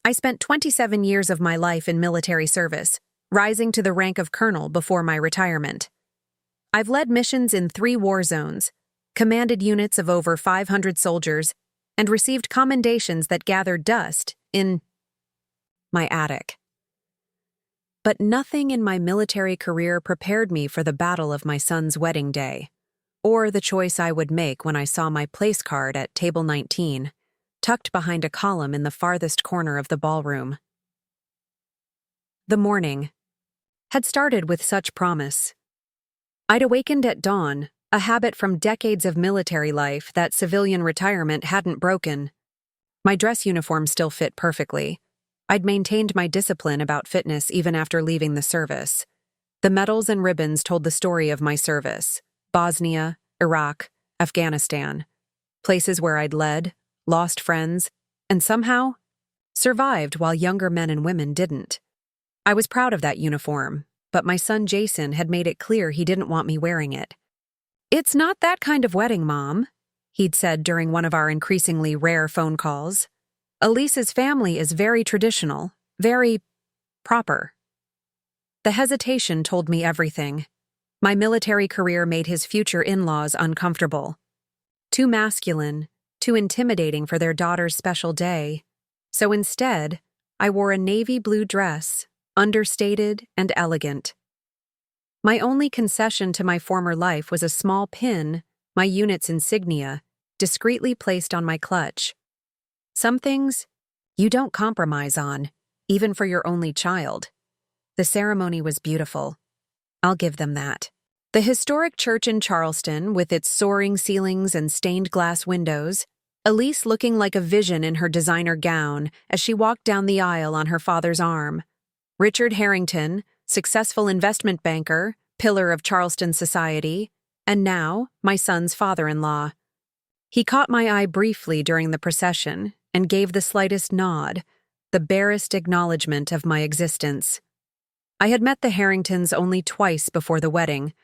I spent 27 years of my life in military service, rising to the rank of colonel before my retirement. I've led missions in 3 war zones, commanded units of over 500 soldiers, and received commendations that gathered dust in my attic. But nothing in my military career prepared me for the battle of my son's wedding day, or the choice I would make when I saw my place card at table 19, tucked behind a column in the farthest corner of the ballroom. The morning had started with such promise. I'd awakened at dawn, a habit from decades of military life that civilian retirement hadn't broken. My dress uniform still fit perfectly. I'd maintained my discipline about fitness even after leaving the service. The medals and ribbons told the story of my service: Bosnia, Iraq, Afghanistan, places where I'd led, lost friends, and somehow survived while younger men and women didn't. I was proud of that uniform, but my son Jason had made it clear he didn't want me wearing it. "It's not that kind of wedding, Mom," he'd said during one of our increasingly rare phone calls. "Elise's family is very traditional, very proper." The hesitation told me everything. My military career made his future in-laws uncomfortable. Too masculine, too intimidating for their daughter's special day. So instead, I wore a navy blue dress, understated and elegant. My only concession to my former life was a small pin, my unit's insignia, discreetly placed on my clutch. Some things you don't compromise on, even for your only child. The ceremony was beautiful. I'll give them that. The historic church in Charleston, with its soaring ceilings and stained glass windows, Elise looking like a vision in her designer gown as she walked down the aisle on her father's arm. Richard Harrington, successful investment banker, pillar of Charleston society, and now my son's father-in-law. He caught my eye briefly during the procession and gave the slightest nod, the barest acknowledgement of my existence. I had met the Harringtons only twice before the wedding,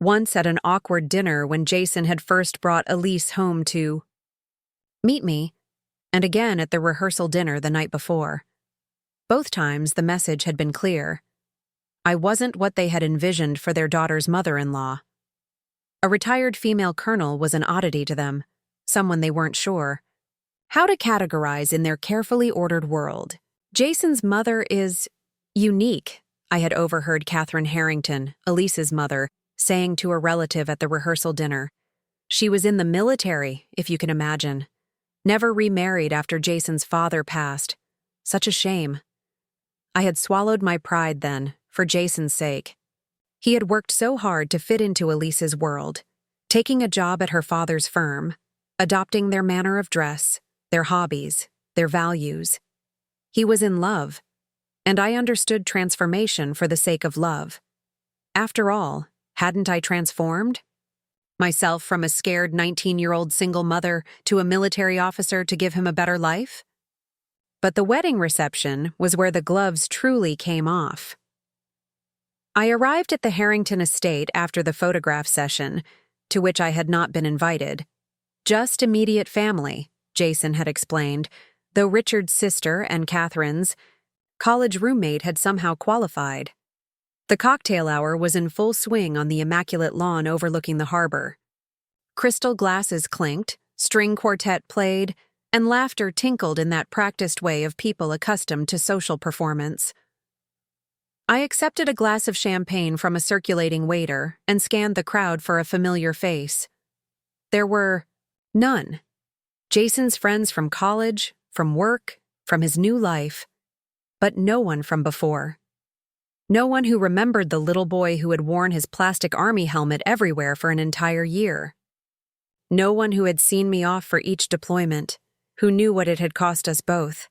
once at an awkward dinner when Jason had first brought Elise home to meet me, and again at the rehearsal dinner the night before. Both times the message had been clear. I wasn't what they had envisioned for their daughter's mother-in-law. A retired female colonel was an oddity to them, someone they weren't sure how to categorize in their carefully ordered world. Jason's mother is unique, I had overheard Catherine Harrington, Elise's mother, saying to a relative at the rehearsal dinner. She was in the military, if you can imagine. Never remarried after Jason's father passed. Such a shame. I had swallowed my pride then, for Jason's sake. He had worked so hard to fit into Elise's world, taking a job at her father's firm, adopting their manner of dress, their hobbies, their values. He was in love, and I understood transformation for the sake of love. After all, hadn't I transformed? Myself from a scared 19-year-old single mother to a military officer to give him a better life? But the wedding reception was where the gloves truly came off. I arrived at the Harrington estate after the photograph session, to which I had not been invited. Just immediate family, Jason had explained, though Richard's sister and Catherine's college roommate had somehow qualified. The cocktail hour was in full swing on the immaculate lawn overlooking the harbor. Crystal glasses clinked, string quartet played, and laughter tinkled in that practiced way of people accustomed to social performance. I accepted a glass of champagne from a circulating waiter and scanned the crowd for a familiar face. There were none. Jason's friends from college, from work, from his new life, but no one from before. No one who remembered the little boy who had worn his plastic army helmet everywhere for an entire year. No one who had seen me off for each deployment, who knew what it had cost us both.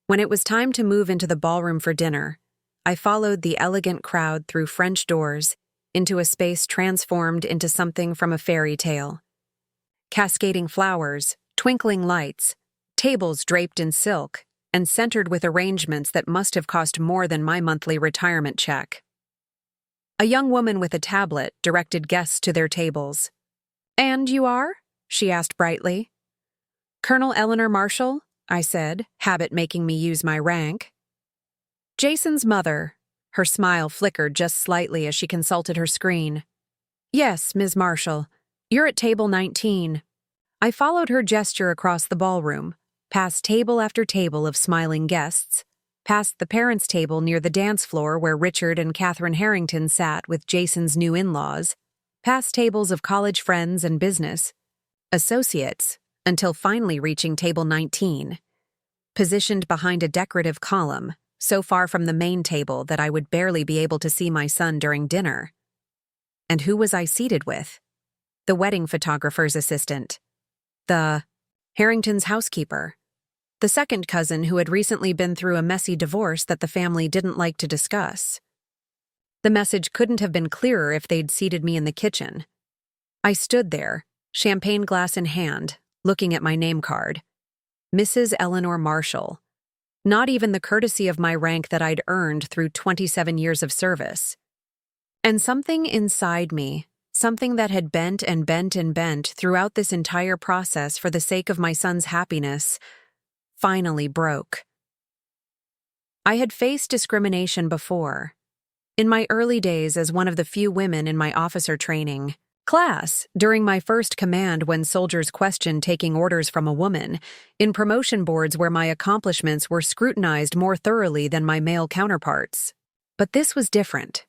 When it was time to move into the ballroom for dinner, I followed the elegant crowd through French doors into a space transformed into something from a fairy tale. Cascading flowers, twinkling lights, tables draped in silk, and centered with arrangements that must have cost more than my monthly retirement check. A young woman with a tablet directed guests to their tables. "And you are?" she asked brightly. "Colonel Eleanor Marshall, I said, habit making me use my rank. Jason's mother. Her smile flickered just slightly as she consulted her screen. Yes, Ms. Marshall. You're at table 19. I followed her gesture across the ballroom, past table after table of smiling guests, past the parents' table near the dance floor where Richard and Catherine Harrington sat with Jason's new in-laws, past tables of college friends and business associates, until finally reaching table 19. Positioned behind a decorative column, so far from the main table that I would barely be able to see my son during dinner. And who was I seated with? The wedding photographer's assistant. The Harrington's housekeeper. The second cousin who had recently been through a messy divorce that the family didn't like to discuss. The message couldn't have been clearer if they'd seated me in the kitchen. I stood there, champagne glass in hand, looking at my name card. Mrs. Eleanor Marshall. Not even the courtesy of my rank that I'd earned through 27 years of service. And something inside me, something that had bent and bent and bent throughout this entire process for the sake of my son's happiness, finally broke. I had faced discrimination before. In my early days as one of the few women in my officer training class, during my first command when soldiers questioned taking orders from a woman, in promotion boards where my accomplishments were scrutinized more thoroughly than my male counterparts. But this was different.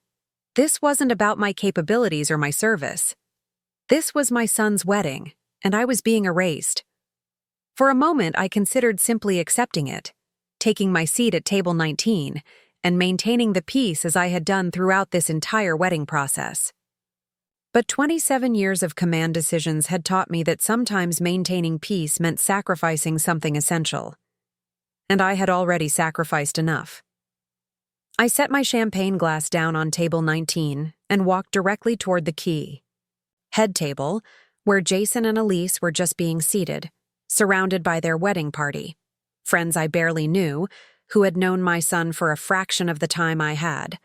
This wasn't about my capabilities or my service. This was my son's wedding, and I was being erased. For a moment, I considered simply accepting it, taking my seat at table 19, and maintaining the peace as I had done throughout this entire wedding process. But 27 years of command decisions had taught me that sometimes maintaining peace meant sacrificing something essential. And I had already sacrificed enough. I set my champagne glass down on table 19 and walked directly toward the key head table, where Jason and Elise were just being seated, surrounded by their wedding party, friends I barely knew, who had known my son for a fraction of the time I had.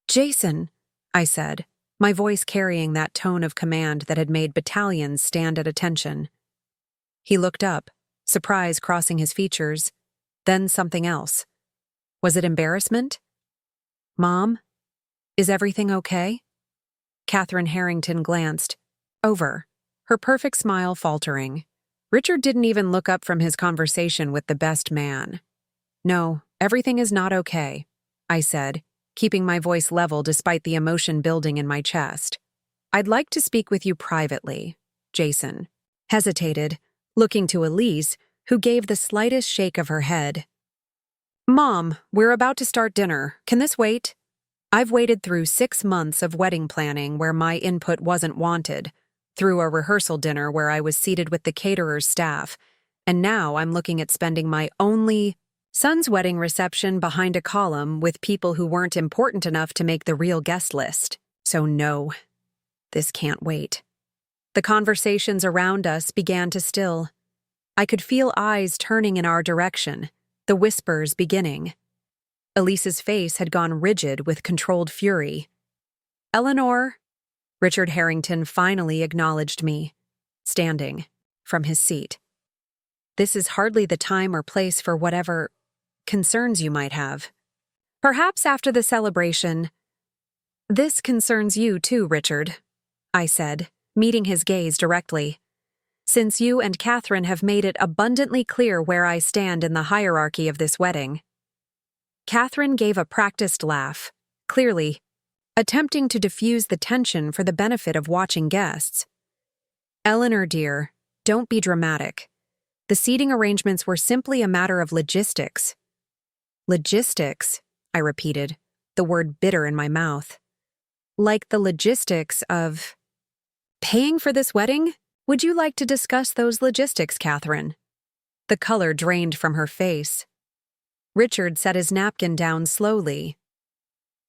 Jason, I said, my voice carrying that tone of command that had made battalions stand at attention. He looked up, surprise crossing his features, then something else. Was it embarrassment? Mom? Is everything okay? Catherine Harrington glanced over, her perfect smile faltering. Richard didn't even look up from his conversation with the best man. No, everything is not okay, I said, keeping my voice level despite the emotion building in my chest. I'd like to speak with you privately, Jason hesitated, looking to Elise, who gave the slightest shake of her head. Mom, we're about to start dinner. Can this wait? I've waited through 6 months of wedding planning where my input wasn't wanted, through a rehearsal dinner where I was seated with the caterer's staff, and now I'm looking at spending my only son's wedding reception behind a column with people who weren't important enough to make the real guest list. So no, this can't wait. The conversations around us began to still. I could feel eyes turning in our direction, the whispers beginning. Elise's face had gone rigid with controlled fury. Eleanor, Richard Harrington finally acknowledged me, standing from his seat. This is hardly the time or place for whatever concerns you might have. Perhaps after the celebration. This concerns you too, Richard, I said, meeting his gaze directly. Since you and Catherine have made it abundantly clear where I stand in the hierarchy of this wedding. Catherine gave a practiced laugh, clearly attempting to diffuse the tension for the benefit of watching guests. Eleanor, dear, don't be dramatic. The seating arrangements were simply a matter of logistics. Logistics, I repeated, the word bitter in my mouth. Like the logistics of paying for this wedding? Would you like to discuss those logistics, Catherine? The color drained from her face. Richard set his napkin down slowly.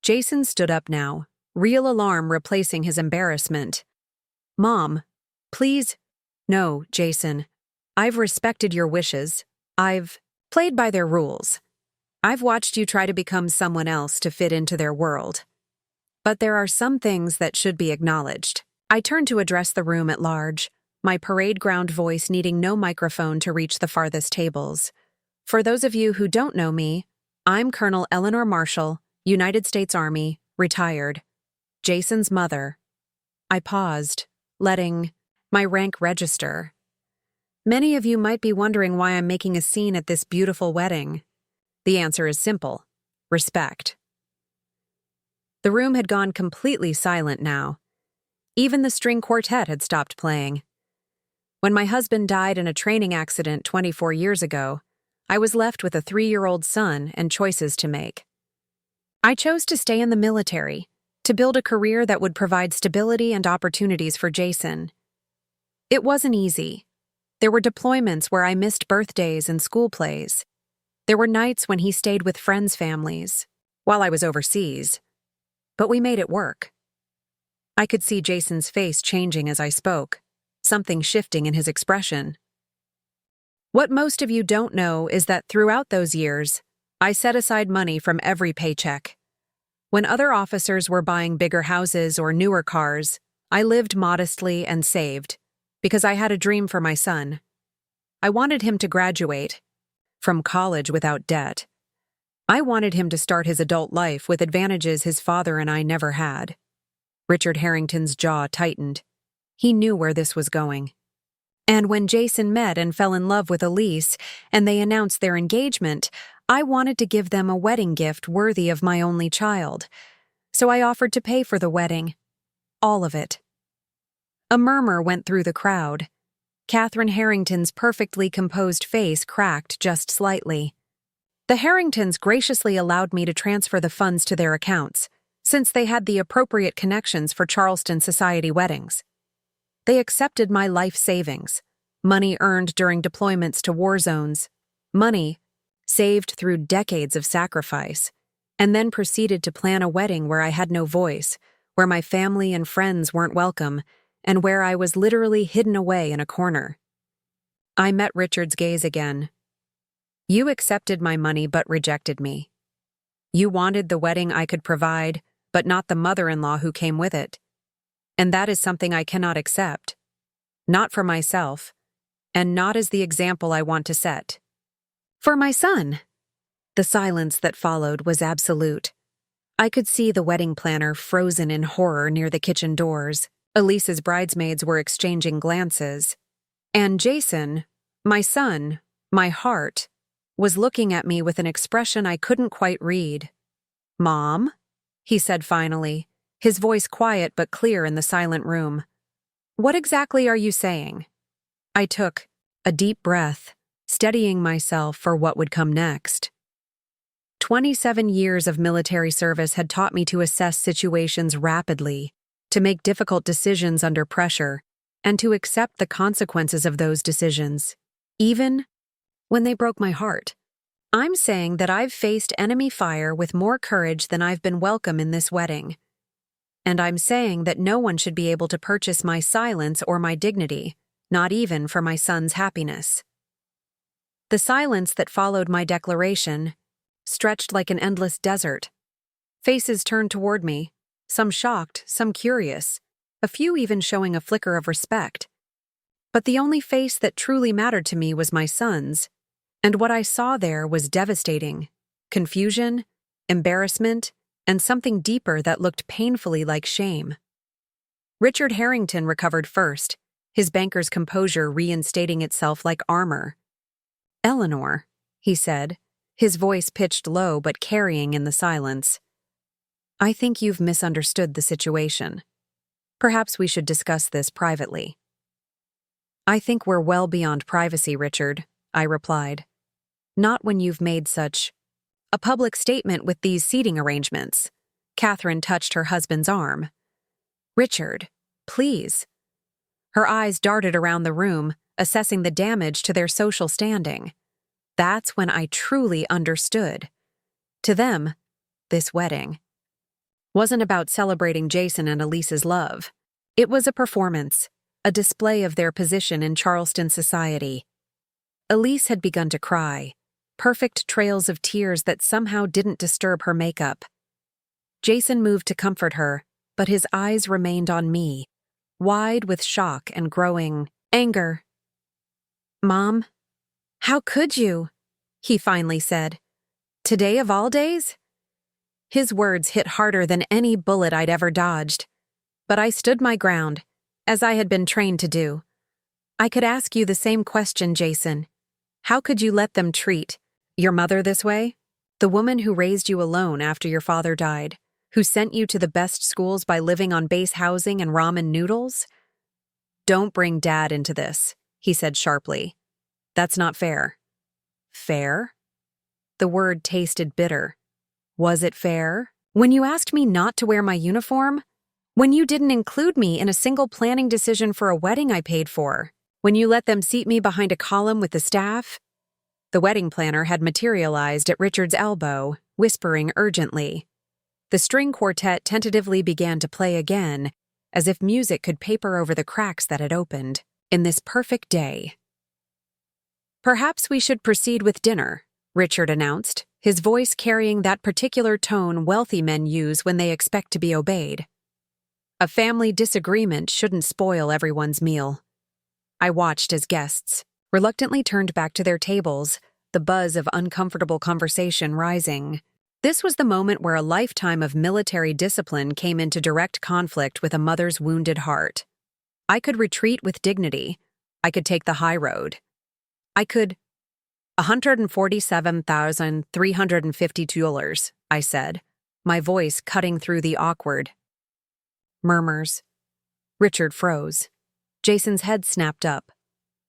Jason stood up now, real alarm replacing his embarrassment. Mom, please. No, Jason. I've respected your wishes. I've played by their rules. I've watched you try to become someone else to fit into their world. But there are some things that should be acknowledged. I turned to address the room at large, my parade ground voice needing no microphone to reach the farthest tables. For those of you who don't know me, I'm Colonel Eleanor Marshall, United States Army, retired. Jason's mother. I paused, letting my rank register. Many of you might be wondering why I'm making a scene at this beautiful wedding. The answer is simple: respect. The room had gone completely silent now. Even the string quartet had stopped playing. When my husband died in a training accident 24 years ago, I was left with a 3-year-old son and choices to make. I chose to stay in the military, to build a career that would provide stability and opportunities for Jason. It wasn't easy. There were deployments where I missed birthdays and school plays. There were nights when he stayed with friends' families, while I was overseas. But we made it work. I could see Jason's face changing as I spoke, something shifting in his expression. What most of you don't know is that throughout those years, I set aside money from every paycheck. When other officers were buying bigger houses or newer cars, I lived modestly and saved, because I had a dream for my son. I wanted him to graduate from college without debt. I wanted him to start his adult life with advantages his father and I never had. Richard Harrington's jaw tightened. He knew where this was going. And when Jason met and fell in love with Elise, and they announced their engagement, I wanted to give them a wedding gift worthy of my only child. So I offered to pay for the wedding. All of it. A murmur went through the crowd. Catherine Harrington's perfectly composed face cracked just slightly. The Harringtons graciously allowed me to transfer the funds to their accounts, since they had the appropriate connections for Charleston society weddings. They accepted my life savings, money earned during deployments to war zones, money saved through decades of sacrifice, and then proceeded to plan a wedding where I had no voice, where my family and friends weren't welcome, and where I was literally hidden away in a corner. I met Richard's gaze again. You accepted my money but rejected me. You wanted the wedding I could provide, but not the mother-in-law who came with it. And that is something I cannot accept. Not for myself, and not as the example I want to set. For my son. The silence that followed was absolute. I could see the wedding planner frozen in horror near the kitchen doors. Elise's bridesmaids were exchanging glances. And Jason, my son, my heart, was looking at me with an expression I couldn't quite read. "Mom?" he said finally, his voice quiet but clear in the silent room. "What exactly are you saying?" I took a deep breath, steadying myself for what would come next. 27 years of military service had taught me to assess situations rapidly, to make difficult decisions under pressure, and to accept the consequences of those decisions, even when they broke my heart. I'm saying that I've faced enemy fire with more courage than I've been welcome in this wedding. And I'm saying that no one should be able to purchase my silence or my dignity, not even for my son's happiness. The silence that followed my declaration stretched like an endless desert. Faces turned toward me, some shocked, some curious, a few even showing a flicker of respect. But the only face that truly mattered to me was my son's, and what I saw there was devastating: confusion, embarrassment, and something deeper that looked painfully like shame. Richard Harrington recovered first, his banker's composure reinstating itself like armor. "Eleanor," he said, his voice pitched low but carrying in the silence. "I think you've misunderstood the situation. Perhaps we should discuss this privately." "I think we're well beyond privacy, Richard," I replied. "Not when you've made such a public statement with these seating arrangements." Catherine touched her husband's arm. "Richard, please." Her eyes darted around the room, assessing the damage to their social standing. That's when I truly understood. To them, this wedding wasn't about celebrating Jason and Elise's love. It was a performance, a display of their position in Charleston society. Elise had begun to cry, perfect trails of tears that somehow didn't disturb her makeup. Jason moved to comfort her, but his eyes remained on me, wide with shock and growing anger. "Mom, how could you?" he finally said. Today of all days? His words hit harder than any bullet I'd ever dodged. But I stood my ground, as I had been trained to do. I could ask you the same question, Jason. How could you let them treat your mother this way? The woman who raised you alone after your father died, who sent you to the best schools by living on base housing and ramen noodles? Don't bring Dad into this, he said sharply. That's not fair. Fair? The word tasted bitter. Was it fair? When you asked me not to wear my uniform? When you didn't include me in a single planning decision for a wedding I paid for? When you let them seat me behind a column with the staff? The wedding planner had materialized at Richard's elbow, whispering urgently. The string quartet tentatively began to play again, as if music could paper over the cracks that had opened, in this perfect day. Perhaps we should proceed with dinner, Richard announced, his voice carrying that particular tone wealthy men use when they expect to be obeyed. A family disagreement shouldn't spoil everyone's meal. I watched as guests reluctantly turned back to their tables, the buzz of uncomfortable conversation rising. This was the moment where a lifetime of military discipline came into direct conflict with a mother's wounded heart. I could retreat with dignity. I could take the high road. I could— $147,350, I said, my voice cutting through the awkward murmurs. Richard froze. Jason's head snapped up.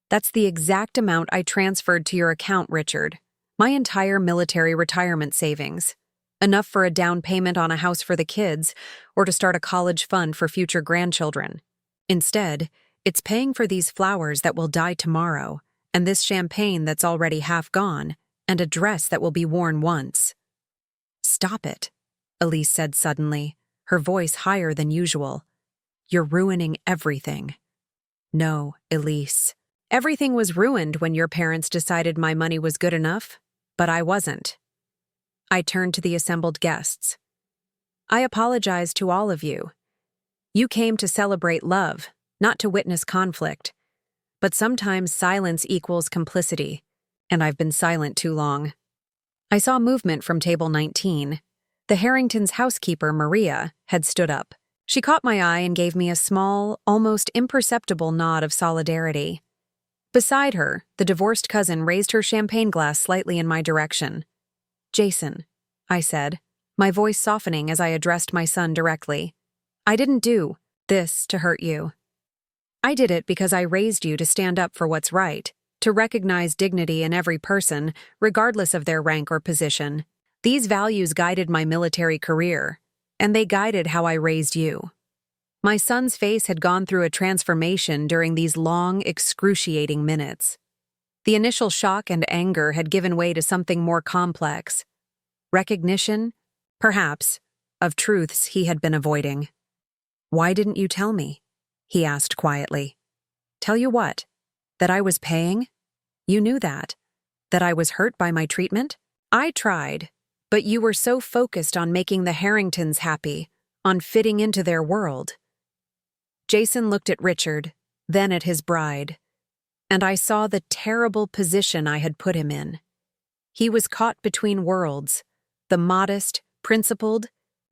That's the exact amount I transferred to your account, Richard. My entire military retirement savings. Enough for a down payment on a house for the kids, or to start a college fund for future grandchildren. Instead, it's paying for these flowers that will die tomorrow, and this champagne that's already half gone, and a dress that will be worn once. Stop it, Elise said suddenly, her voice higher than usual. You're ruining everything. No, Elise. Everything was ruined when your parents decided my money was good enough, but I wasn't. I turned to the assembled guests. I apologize to all of you. You came to celebrate love, not to witness conflict. But sometimes silence equals complicity, and I've been silent too long. I saw movement from table 19. The Harringtons' housekeeper, Maria, had stood up. She caught my eye and gave me a small, almost imperceptible nod of solidarity. Beside her, the divorced cousin raised her champagne glass slightly in my direction. Jason, I said, my voice softening as I addressed my son directly. I didn't do this to hurt you. I did it because I raised you to stand up for what's right, to recognize dignity in every person, regardless of their rank or position. These values guided my military career, and they guided how I raised you. My son's face had gone through a transformation during these long, excruciating minutes. The initial shock and anger had given way to something more complex. Recognition, perhaps, of truths he had been avoiding. Why didn't you tell me? He asked quietly. Tell you what? That I was paying? You knew that. That I was hurt by my treatment? I tried, but you were so focused on making the Harringtons happy, on fitting into their world. Jason looked at Richard, then at his bride, and I saw the terrible position I had put him in. He was caught between worlds, the modest, principled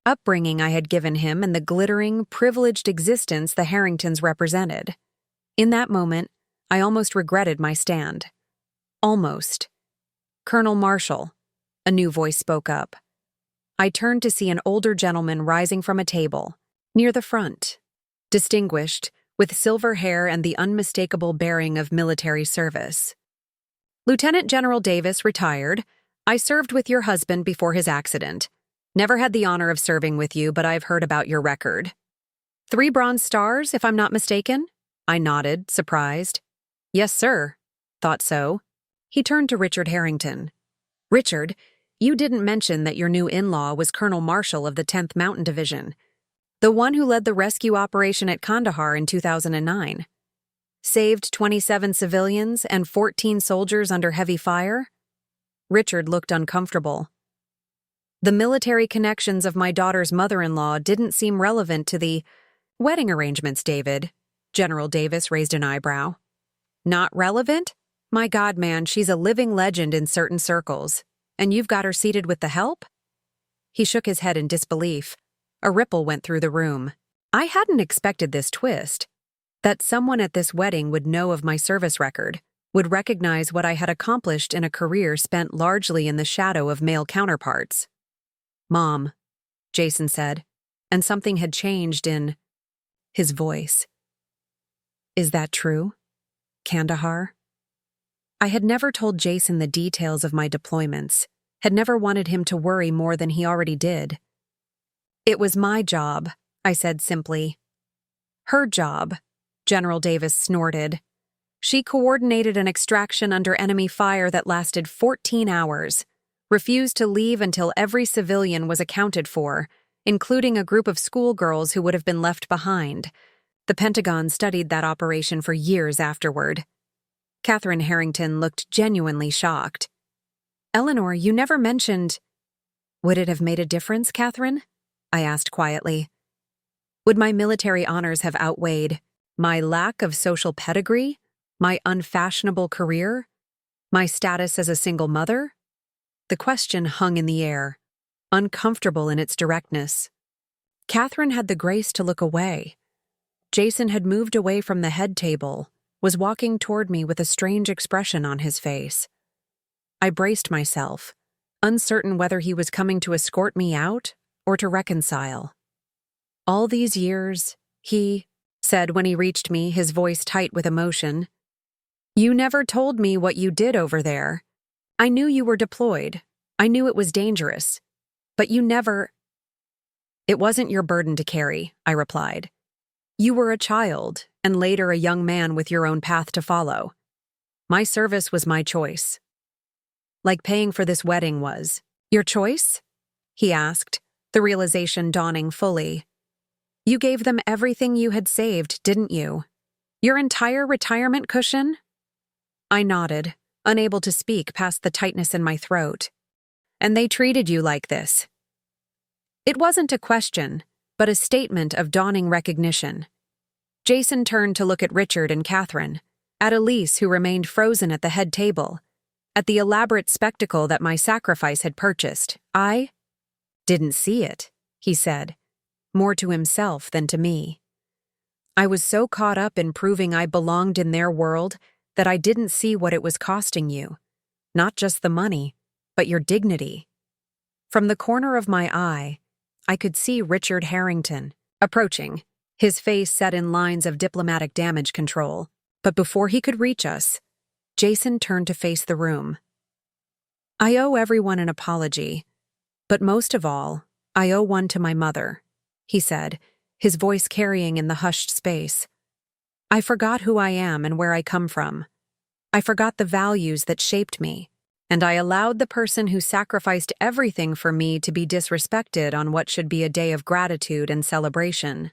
upbringing I had given him and the glittering, privileged existence the Harringtons represented. In that moment, I almost regretted my stand. Almost. Colonel Marshall, a new voice spoke up. I turned to see an older gentleman rising from a table, near the front. Distinguished, with silver hair and the unmistakable bearing of military service. Lieutenant General Davis, retired. I served with your husband before his accident. Never had the honor of serving with you, but I've heard about your record. 3 Bronze Stars, if I'm not mistaken? I nodded, surprised. Yes, sir. Thought so. He turned to Richard Harrington. Richard, you didn't mention that your new in-law was Colonel Marshall of the 10th Mountain Division. The one who led the rescue operation at Kandahar in 2009. Saved 27 civilians and 14 soldiers under heavy fire? Richard looked uncomfortable. The military connections of my daughter's mother-in-law didn't seem relevant to the wedding arrangements, David. General Davis raised an eyebrow. Not relevant? My God, man, she's a living legend in certain circles. And you've got her seated with the help? He shook his head in disbelief. A ripple went through the room. I hadn't expected this twist. That someone at this wedding would know of my service record, would recognize what I had accomplished in a career spent largely in the shadow of male counterparts. Mom, Jason said, and something had changed in his voice. Is that true, Kandahar? I had never told Jason the details of my deployments, had never wanted him to worry more than he already did. It was my job, I said simply. Her job, General Davis snorted. She coordinated an extraction under enemy fire that lasted 14 hours, refused to leave until every civilian was accounted for, including a group of schoolgirls who would have been left behind. The Pentagon studied that operation for years afterward. Catherine Harrington looked genuinely shocked. Eleanor, you never mentioned— Would it have made a difference, Catherine? I asked quietly. Would my military honors have outweighed my lack of social pedigree, my unfashionable career, my status as a single mother? The question hung in the air, uncomfortable in its directness. Catherine had the grace to look away. Jason had moved away from the head table, was walking toward me with a strange expression on his face. I braced myself, uncertain whether he was coming to escort me out or to reconcile. All these years, he said when he reached me, his voice tight with emotion, "You never told me what you did over there. I knew you were deployed. I knew it was dangerous. But you never—" It wasn't your burden to carry, I replied. You were a child, and later a young man with your own path to follow. My service was my choice. Like paying for this wedding was. Your choice? He asked, the realization dawning fully. You gave them everything you had saved, didn't you? Your entire retirement cushion? I nodded, unable to speak past the tightness in my throat. And they treated you like this. It wasn't a question, but a statement of dawning recognition. Jason turned to look at Richard and Catherine, at Elise who remained frozen at the head table, at the elaborate spectacle that my sacrifice had purchased. I didn't see it, he said, more to himself than to me. I was so caught up in proving I belonged in their world that I didn't see what it was costing you. Not just the money, but your dignity. From the corner of my eye, I could see Richard Harrington, approaching, his face set in lines of diplomatic damage control. But before he could reach us, Jason turned to face the room. I owe everyone an apology, but most of all, I owe one to my mother, he said, his voice carrying in the hushed space. I forgot who I am and where I come from. I forgot the values that shaped me, and I allowed the person who sacrificed everything for me to be disrespected on what should be a day of gratitude and celebration.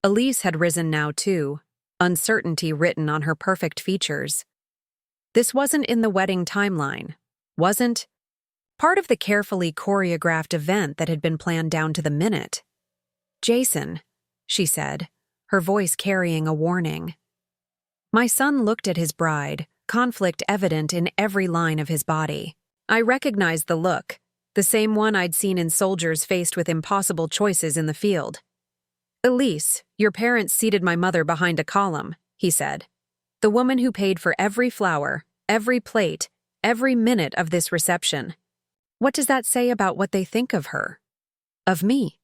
Elise had risen now too, uncertainty written on her perfect features. This wasn't in the wedding timeline, wasn't part of the carefully choreographed event that had been planned down to the minute. Jason, she said, her voice carrying a warning. My son looked at his bride, conflict evident in every line of his body. I recognized the look, the same one I'd seen in soldiers faced with impossible choices in the field. Elise, your parents seated my mother behind a column, he said. The woman who paid for every flower, every plate, every minute of this reception. What does that say about what they think of her? Of me?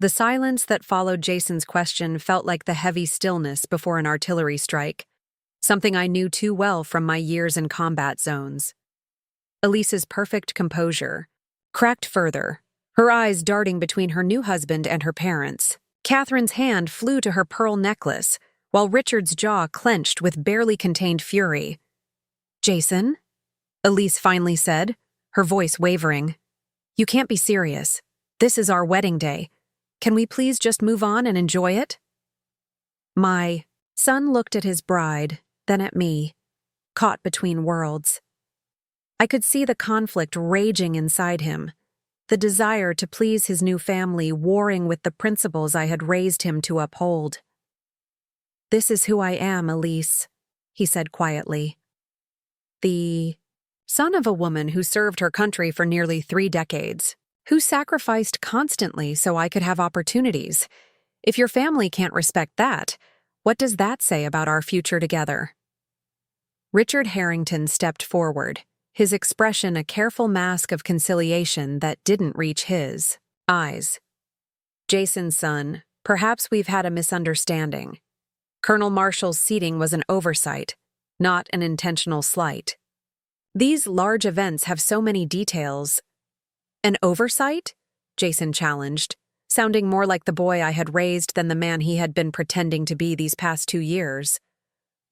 The silence that followed Jason's question felt like the heavy stillness before an artillery strike, something I knew too well from my years in combat zones. Elise's perfect composure cracked further, her eyes darting between her new husband and her parents. Catherine's hand flew to her pearl necklace, while Richard's jaw clenched with barely contained fury. Jason? Elise finally said, her voice wavering. You can't be serious. This is our wedding day. Can we please just move on and enjoy it? My son looked at his bride, then at me, caught between worlds. I could see the conflict raging inside him, the desire to please his new family warring with the principles I had raised him to uphold. This is who I am, Elise, he said quietly. The son of a woman who served her country for nearly 3 decades, who sacrificed constantly so I could have opportunities. If your family can't respect that, what does that say about our future together? Richard Harrington stepped forward, his expression a careful mask of conciliation that didn't reach his eyes. Jason's son, perhaps we've had a misunderstanding. Colonel Marshall's seating was an oversight, not an intentional slight. These large events have so many details. An oversight? Jason challenged, sounding more like the boy I had raised than the man he had been pretending to be these past 2 years.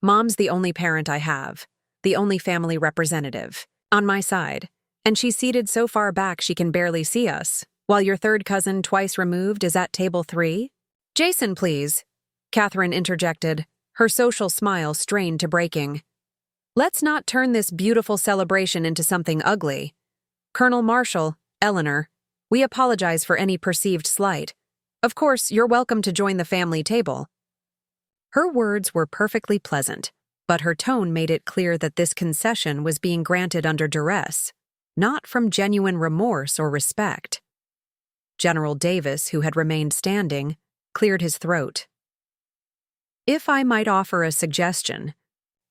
Mom's the only parent I have, the only family representative, on my side, and she's seated so far back she can barely see us, while your third cousin twice removed is at table 3? Jason, please, Catherine interjected, her social smile strained to breaking. Let's not turn this beautiful celebration into something ugly. Colonel Marshall, Eleanor, we apologize for any perceived slight. Of course, you're welcome to join the family table. Her words were perfectly pleasant, but her tone made it clear that this concession was being granted under duress, not from genuine remorse or respect. General Davis, who had remained standing, cleared his throat. If I might offer a suggestion,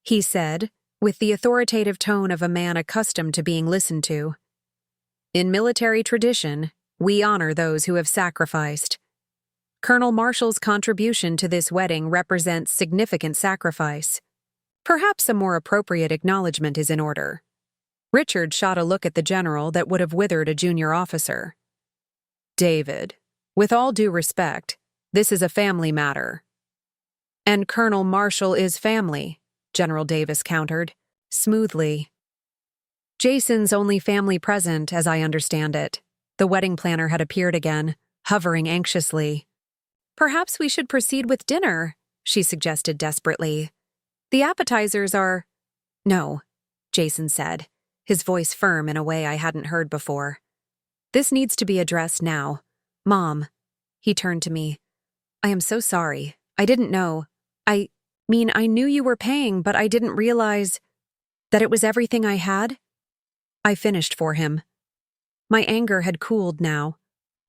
he said, with the authoritative tone of a man accustomed to being listened to. In military tradition, we honor those who have sacrificed. Colonel Marshall's contribution to this wedding represents significant sacrifice. Perhaps a more appropriate acknowledgement is in order. Richard shot a look at the general that would have withered a junior officer. David, with all due respect, this is a family matter. And Colonel Marshall is family, General Davis countered, smoothly. Jason's only family present, as I understand it. The wedding planner had appeared again, hovering anxiously. Perhaps we should proceed with dinner, she suggested desperately. The appetizers are— No, Jason said, his voice firm in a way I hadn't heard before. This needs to be addressed now. Mom, he turned to me. I am so sorry. I didn't know. I knew you were paying, but I didn't realize that it was everything I had. I finished for him. My anger had cooled now,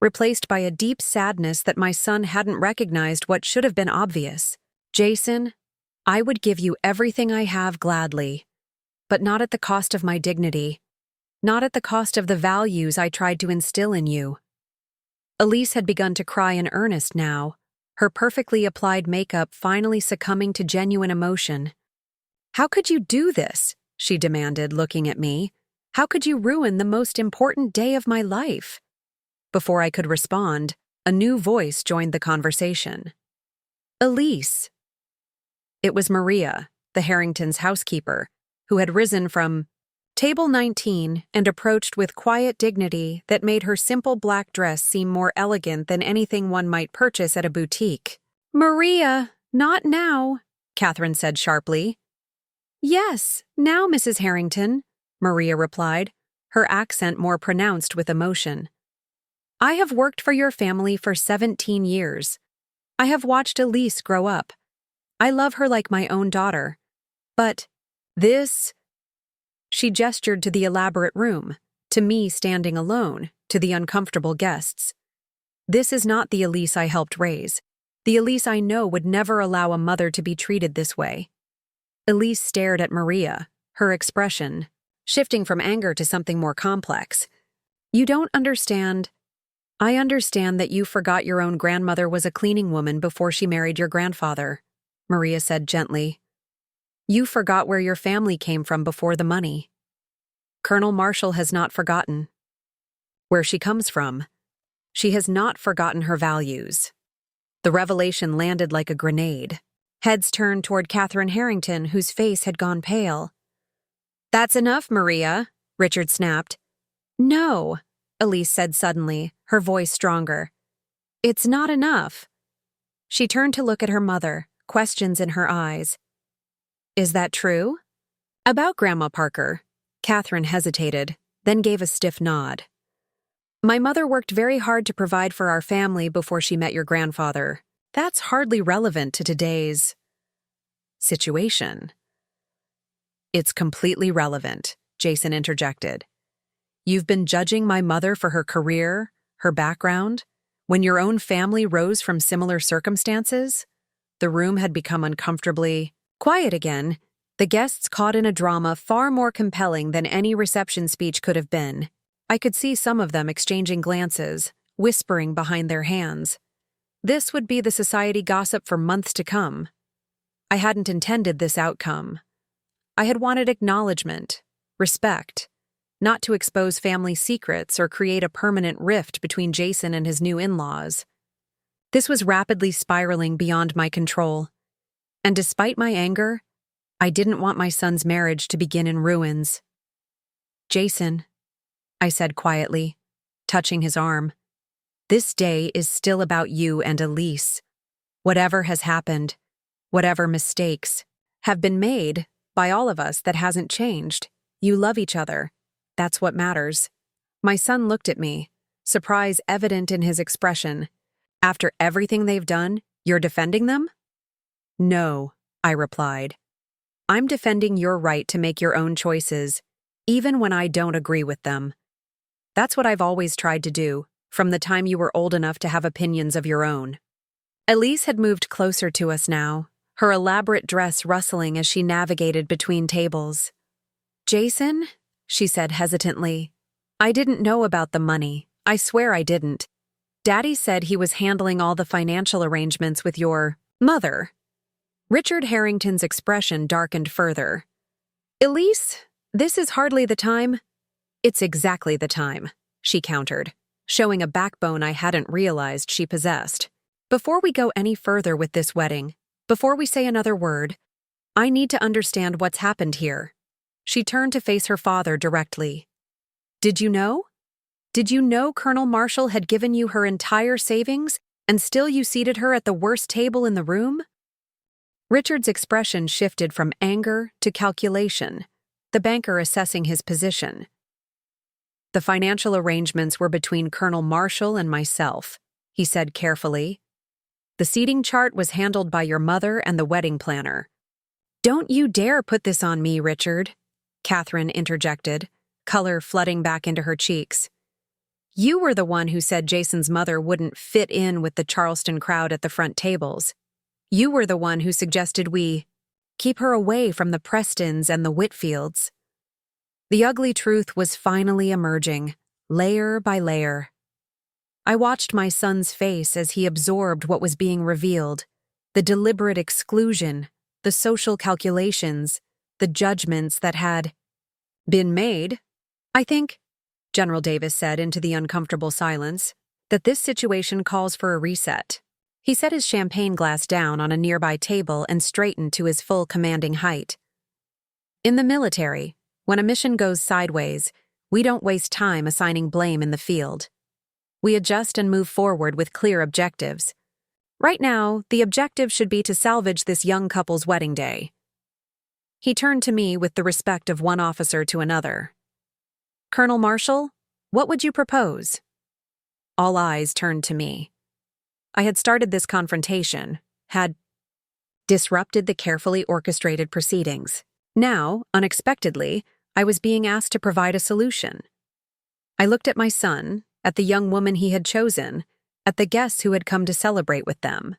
replaced by a deep sadness that my son hadn't recognized what should have been obvious. Jason, I would give you everything I have gladly, but not at the cost of my dignity, not at the cost of the values I tried to instill in you. Elise had begun to cry in earnest now, her perfectly applied makeup finally succumbing to genuine emotion. How could you do this? She demanded, looking at me. How could you ruin the most important day of my life? Before I could respond, a new voice joined the conversation. Elise. It was Maria, the Harringtons' housekeeper, who had risen from table 19 and approached with quiet dignity that made her simple black dress seem more elegant than anything one might purchase at a boutique. Maria, not now, Catherine said sharply. Yes, now, Mrs. Harrington, Maria replied, her accent more pronounced with emotion. I have worked for your family for 17 years. I have watched Elise grow up. I love her like my own daughter. But this— She gestured to the elaborate room, to me standing alone, to the uncomfortable guests. This is not the Elise I helped raise. The Elise I know would never allow a mother to be treated this way. Elise stared at Maria, her expression shifting from anger to something more complex. You don't understand. I understand that you forgot your own grandmother was a cleaning woman before she married your grandfather, Maria said gently. You forgot where your family came from before the money. Colonel Marshall has not forgotten where she comes from. She has not forgotten her values. The revelation landed like a grenade. Heads turned toward Catherine Harrington, whose face had gone pale. That's enough, Maria, Richard snapped. No, Elise said suddenly, her voice stronger. It's not enough. She turned to look at her mother, questions in her eyes. Is that true? About Grandma Parker, Catherine hesitated, then gave a stiff nod. My mother worked very hard to provide for our family before she met your grandfather. That's hardly relevant to today's situation. It's completely relevant, Jason interjected. You've been judging my mother for her career, her background, when your own family rose from similar circumstances? The room had become uncomfortably quiet again, the guests caught in a drama far more compelling than any reception speech could have been. I could see some of them exchanging glances, whispering behind their hands. This would be the society gossip for months to come. I hadn't intended this outcome. I had wanted acknowledgement, respect, not to expose family secrets or create a permanent rift between Jason and his new in-laws. This was rapidly spiraling beyond my control, and despite my anger, I didn't want my son's marriage to begin in ruins. Jason, I said quietly, touching his arm, this day is still about you and Elise. Whatever has happened, whatever mistakes have been made by all of us, that hasn't changed. You love each other. That's what matters. My son looked at me, surprise evident in his expression. After everything they've done, you're defending them? No, I replied. I'm defending your right to make your own choices, even when I don't agree with them. That's what I've always tried to do, from the time you were old enough to have opinions of your own. Elise had moved closer to us now, her elaborate dress rustling as she navigated between tables. Jason, she said hesitantly, I didn't know about the money. I swear I didn't. Daddy said he was handling all the financial arrangements with your mother. Richard Harrington's expression darkened further. Elise, this is hardly the time. It's exactly the time, she countered, showing a backbone I hadn't realized she possessed. Before we go any further with this wedding, before we say another word, I need to understand what's happened here. She turned to face her father directly. Did you know? Did you know Colonel Marshall had given you her entire savings, and still you seated her at the worst table in the room? Richard's expression shifted from anger to calculation, the banker assessing his position. The financial arrangements were between Colonel Marshall and myself, he said carefully. The seating chart was handled by your mother and the wedding planner. Don't you dare put this on me, Richard, Catherine interjected, color flooding back into her cheeks. You were the one who said Jason's mother wouldn't fit in with the Charleston crowd at the front tables. You were the one who suggested we keep her away from the Prestons and the Whitfields. The ugly truth was finally emerging, layer by layer. I watched my son's face as he absorbed what was being revealed, the deliberate exclusion, the social calculations, the judgments that had been made. I think, General Davis said into the uncomfortable silence, that this situation calls for a reset. He set his champagne glass down on a nearby table and straightened to his full commanding height. In the military, when a mission goes sideways, we don't waste time assigning blame in the field. We adjust and move forward with clear objectives. Right now, the objective should be to salvage this young couple's wedding day. He turned to me with the respect of one officer to another. Colonel Marshall, what would you propose? All eyes turned to me. I had started this confrontation, had disrupted the carefully orchestrated proceedings. Now, unexpectedly, I was being asked to provide a solution. I looked at my son, at the young woman he had chosen, at the guests who had come to celebrate with them.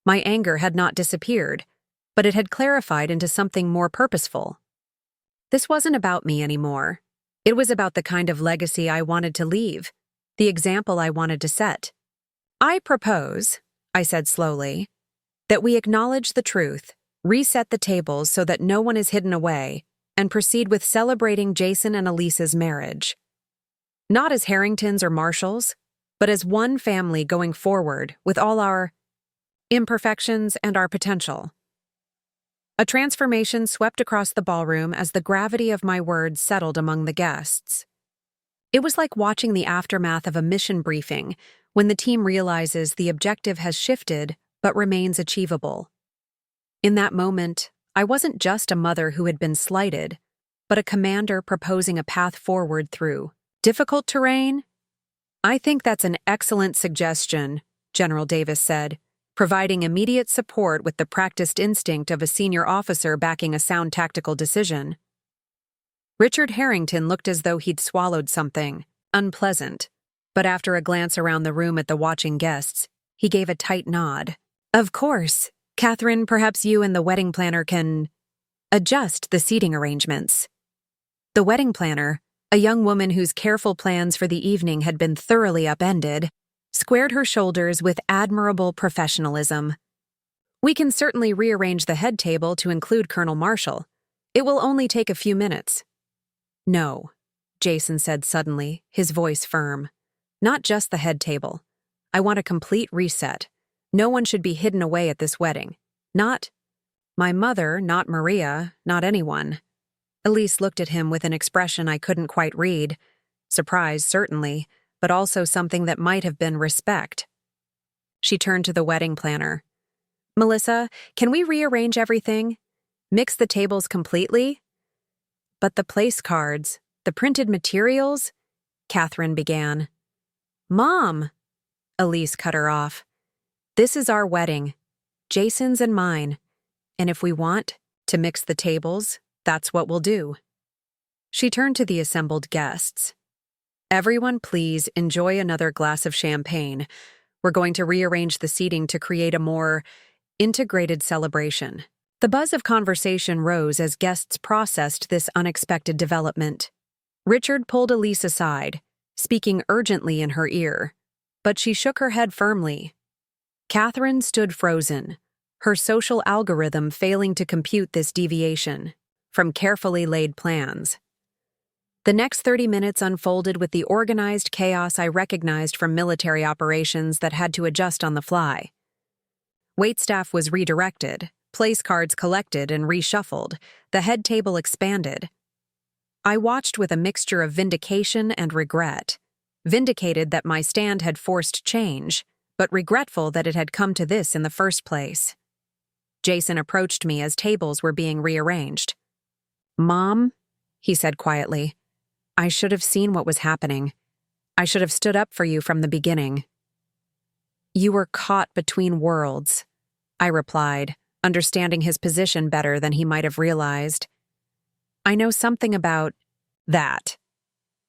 My anger had not disappeared, but it had clarified into something more purposeful. This wasn't about me anymore. It was about the kind of legacy I wanted to leave, the example I wanted to set. I propose, I said slowly, that we acknowledge the truth, reset the tables so that no one is hidden away, and proceed with celebrating Jason and Elise's marriage. Not as Harringtons or Marshalls, but as one family going forward with all our imperfections and our potential. A transformation swept across the ballroom as the gravity of my words settled among the guests. It was like watching the aftermath of a mission briefing when the team realizes the objective has shifted but remains achievable. In that moment, I wasn't just a mother who had been slighted, but a commander proposing a path forward through difficult terrain. I think that's an excellent suggestion, General Davis said, providing immediate support with the practiced instinct of a senior officer backing a sound tactical decision. Richard Harrington looked as though he'd swallowed something unpleasant, but after a glance around the room at the watching guests, he gave a tight nod. Of course, Catherine, perhaps you and the wedding planner can adjust the seating arrangements. The wedding planner, a young woman whose careful plans for the evening had been thoroughly upended, squared her shoulders with admirable professionalism. We can certainly rearrange the head table to include Colonel Marshall. It will only take a few minutes. No, Jason said suddenly, his voice firm. Not just the head table. I want a complete reset. No one should be hidden away at this wedding. Not my mother, not Maria, not anyone. Elise looked at him with an expression I couldn't quite read. Surprise, certainly, but also something that might have been respect. She turned to the wedding planner. Melissa, can we rearrange everything? Mix the tables completely? But the place cards, the printed materials? Catherine began. Mom! Elise cut her off. This is our wedding, Jason's and mine, and if we want to mix the tables, that's what we'll do. She turned to the assembled guests. Everyone, please enjoy another glass of champagne. We're going to rearrange the seating to create a more integrated celebration. The buzz of conversation rose as guests processed this unexpected development. Richard pulled Elise aside, speaking urgently in her ear, but she shook her head firmly. Catherine stood frozen, her social algorithm failing to compute this deviation from carefully laid plans. The next 30 minutes unfolded with the organized chaos I recognized from military operations that had to adjust on the fly. Waitstaff was redirected, place cards collected and reshuffled, the head table expanded. I watched with a mixture of vindication and regret. Vindicated that my stand had forced change, but regretful that it had come to this in the first place. Jason approached me as tables were being rearranged. Mom, he said quietly, I should have seen what was happening. I should have stood up for you from the beginning. You were caught between worlds, I replied, understanding his position better than he might have realized. I know something about that.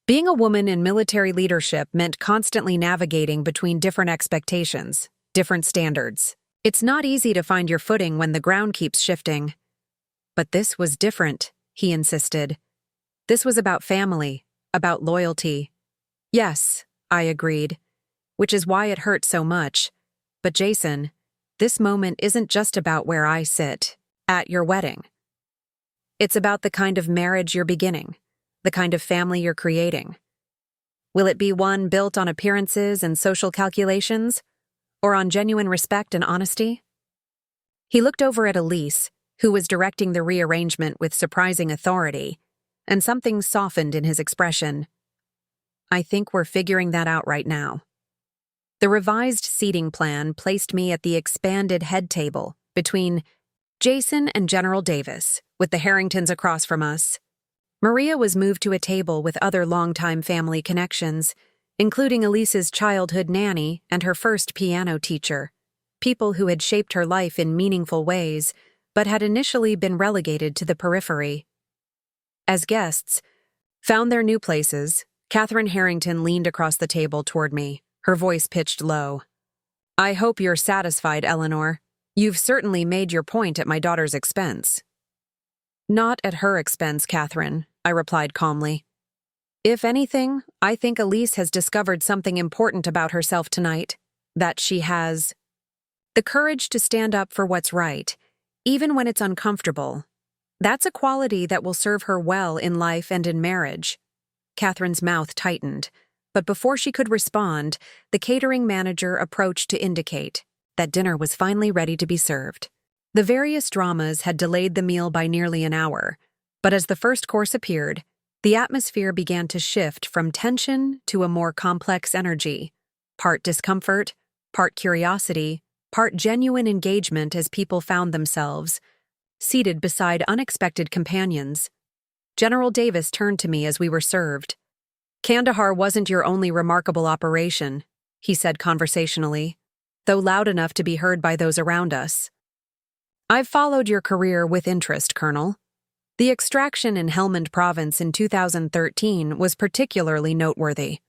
Being a woman in military leadership meant constantly navigating between different expectations, different standards. It's not easy to find your footing when the ground keeps shifting. But this was different, he insisted. This was about family, about loyalty. Yes, I agreed, which is why it hurt so much. But Jason, this moment isn't just about where I sit, at your wedding. It's about the kind of marriage you're beginning, the kind of family you're creating. Will it be one built on appearances and social calculations, or on genuine respect and honesty? He looked over at Elise, who was directing the rearrangement with surprising authority, and something softened in his expression. I think we're figuring that out right now. The revised seating plan placed me at the expanded head table between Jason and General Davis, with the Harringtons across from us. Maria was moved to a table with other longtime family connections, including Elise's childhood nanny and her first piano teacher, people who had shaped her life in meaningful ways, but had initially been relegated to the periphery. As guests found their new places, Catherine Harrington leaned across the table toward me, her voice pitched low. I hope you're satisfied, Eleanor. You've certainly made your point at my daughter's expense. Not at her expense, Catherine, I replied calmly. If anything, I think Elise has discovered something important about herself tonight, that she has the courage to stand up for what's right, even when it's uncomfortable. That's a quality that will serve her well in life and in marriage. Catherine's mouth tightened, but before she could respond, the catering manager approached to indicate that dinner was finally ready to be served. The various dramas had delayed the meal by nearly an hour, but as the first course appeared, the atmosphere began to shift from tension to a more complex energy, part discomfort, part curiosity, part genuine engagement as people found themselves seated beside unexpected companions. General Davis turned to me as we were served. Kandahar wasn't your only remarkable operation, he said conversationally. though loud enough to be heard by those around us. "I've followed your career with interest, Colonel. The extraction in Helmand Province in 2013 was particularly noteworthy."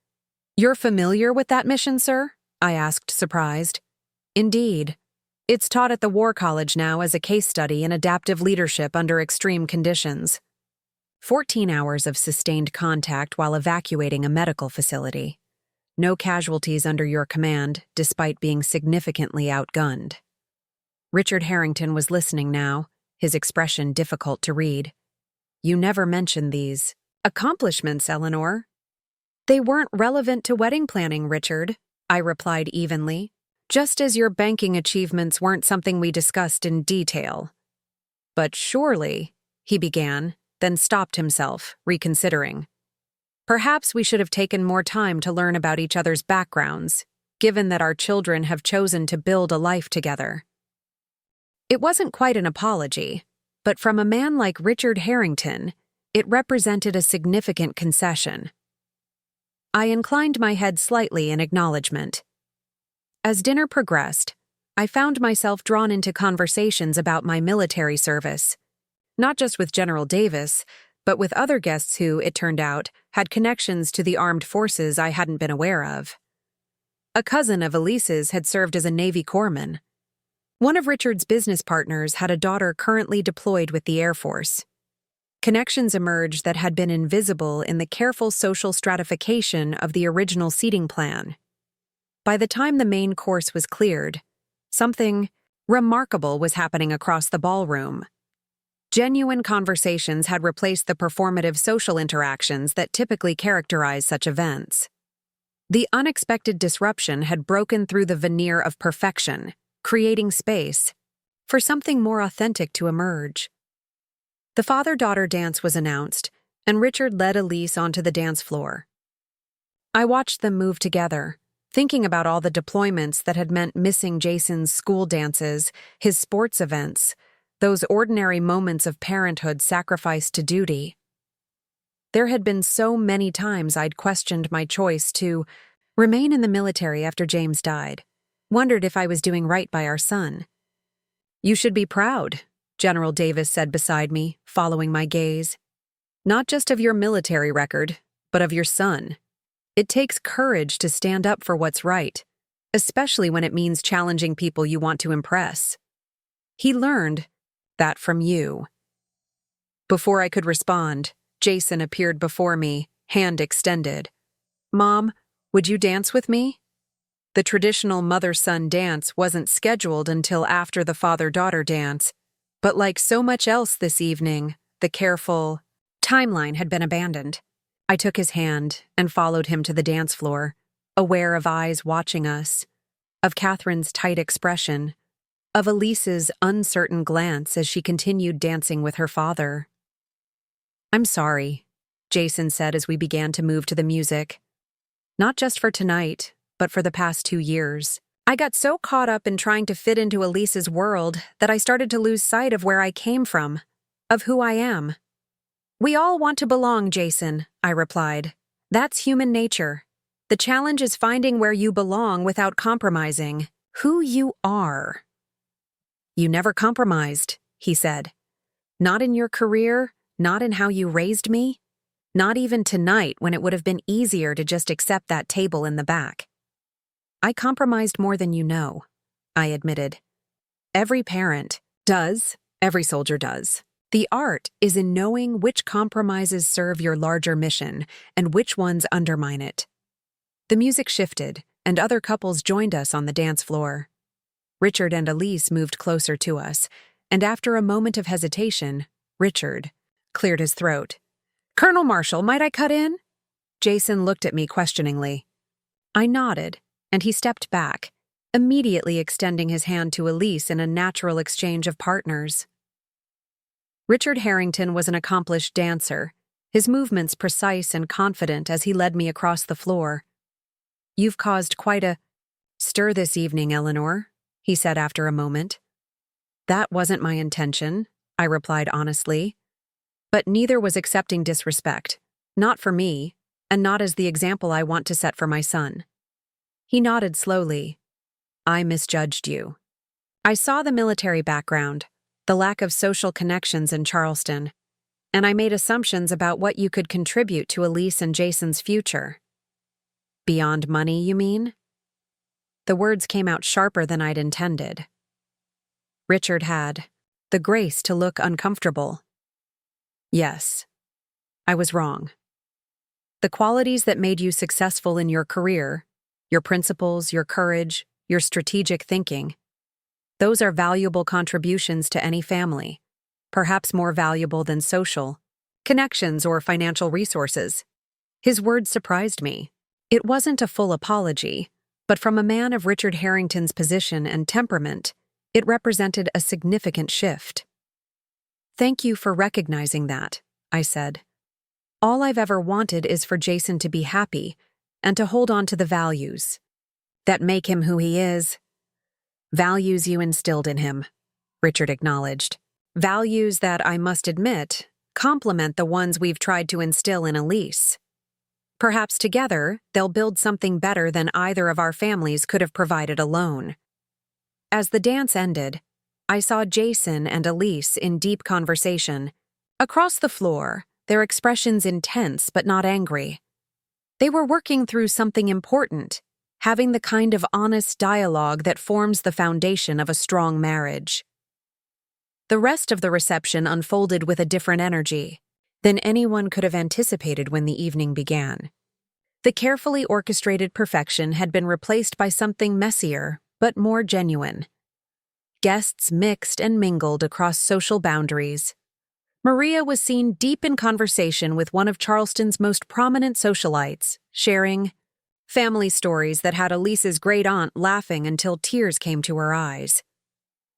"You're familiar with that mission, sir?" I asked, surprised. "Indeed. It's taught at the War College now as a case study in adaptive leadership under extreme conditions." 14 hours of sustained contact while evacuating a medical facility. No casualties under your command, despite being significantly outgunned. Richard Harrington was listening now, his expression difficult to read. "You never mentioned these accomplishments, Eleanor." "They weren't relevant to wedding planning, Richard," I replied evenly, "just as your banking achievements weren't something we discussed in detail." "But surely," he began, then stopped himself, reconsidering. "Perhaps we should have taken more time to learn about each other's backgrounds, given that our children have chosen to build a life together." It wasn't quite an apology, but from a man like Richard Harrington, it represented a significant concession. I inclined my head slightly in acknowledgement. As dinner progressed, I found myself drawn into conversations about my military service, not just with General Davis, but with other guests who, it turned out, had connections to the armed forces I hadn't been aware of. A cousin of Elise's had served as a Navy corpsman. One of Richard's business partners had a daughter currently deployed with the Air Force. Connections emerged that had been invisible in the careful social stratification of the original seating plan. By the time the main course was cleared, something remarkable was happening across the ballroom. Genuine conversations had replaced the performative social interactions that typically characterize such events. The unexpected disruption had broken through the veneer of perfection, creating space for something more authentic to emerge. The father-daughter dance was announced, and Richard led Elise onto the dance floor. I watched them move together, thinking about all the deployments that had meant missing Jason's school dances, his sports events, those ordinary moments of parenthood sacrificed to duty. There had been so many times I'd questioned my choice to remain in the military after James died, wondered if I was doing right by our son. "You should be proud," General Davis said beside me, following my gaze. "Not just of your military record, but of your son. It takes courage to stand up for what's right, especially when it means challenging people you want to impress. He learned that from you." Before I could respond, Jason appeared before me, hand extended. "Mom, would you dance with me?" The traditional mother-son dance wasn't scheduled until after the father-daughter dance, but like so much else this evening, the careful timeline had been abandoned. I took his hand and followed him to the dance floor, aware of eyes watching us, of Catherine's tight expression, of Elise's uncertain glance as she continued dancing with her father. "I'm sorry," Jason said as we began to move to the music. "Not just for tonight, but for the past 2 years. I got so caught up in trying to fit into Elise's world that I started to lose sight of where I came from, of who I am." "We all want to belong, Jason," I replied. "That's human nature. The challenge is finding where you belong without compromising who you are." "You never compromised," he said. "Not in your career, not in how you raised me, not even tonight when it would have been easier to just accept that table in the back." "I compromised more than you know," I admitted. "Every parent does, every soldier does. The art is in knowing which compromises serve your larger mission and which ones undermine it." The music shifted, and other couples joined us on the dance floor. Richard and Elise moved closer to us, and after a moment of hesitation, Richard cleared his throat. "Colonel Marshall, might I cut in?" Jason looked at me questioningly. I nodded, and he stepped back, immediately extending his hand to Elise in a natural exchange of partners. Richard Harrington was an accomplished dancer, his movements precise and confident as he led me across the floor. "You've caused quite a stir this evening, Eleanor," he said after a moment. "That wasn't my intention," I replied honestly. But neither was accepting disrespect, not for me, and not as the example I want to set for my son. He nodded slowly. I misjudged you. I saw the military background, the lack of social connections in Charleston, and I made assumptions about what you could contribute to Elise and Jason's future. Beyond money, you mean? The words came out sharper than I'd intended. Richard had the grace to look uncomfortable. Yes, I was wrong. The qualities that made you successful in your career, your principles, your courage, your strategic thinking, those are valuable contributions to any family, perhaps more valuable than social connections or financial resources. His words surprised me. It wasn't a full apology, but from a man of Richard Harrington's position and temperament, it represented a significant shift. Thank you for recognizing that, I said. All I've ever wanted is for Jason to be happy and to hold on to the values that make him who he is. Values you instilled in him, Richard acknowledged. Values that, I must admit, complement the ones we've tried to instill in Elise. Perhaps together, they'll build something better than either of our families could have provided alone. As the dance ended, I saw Jason and Elise in deep conversation. Across the floor, their expressions intense but not angry. They were working through something important, having the kind of honest dialogue that forms the foundation of a strong marriage. The rest of the reception unfolded with a different energy than anyone could have anticipated when the evening began. The carefully orchestrated perfection had been replaced by something messier, but more genuine. Guests mixed and mingled across social boundaries. Maria was seen deep in conversation with one of Charleston's most prominent socialites, sharing family stories that had Elise's great-aunt laughing until tears came to her eyes.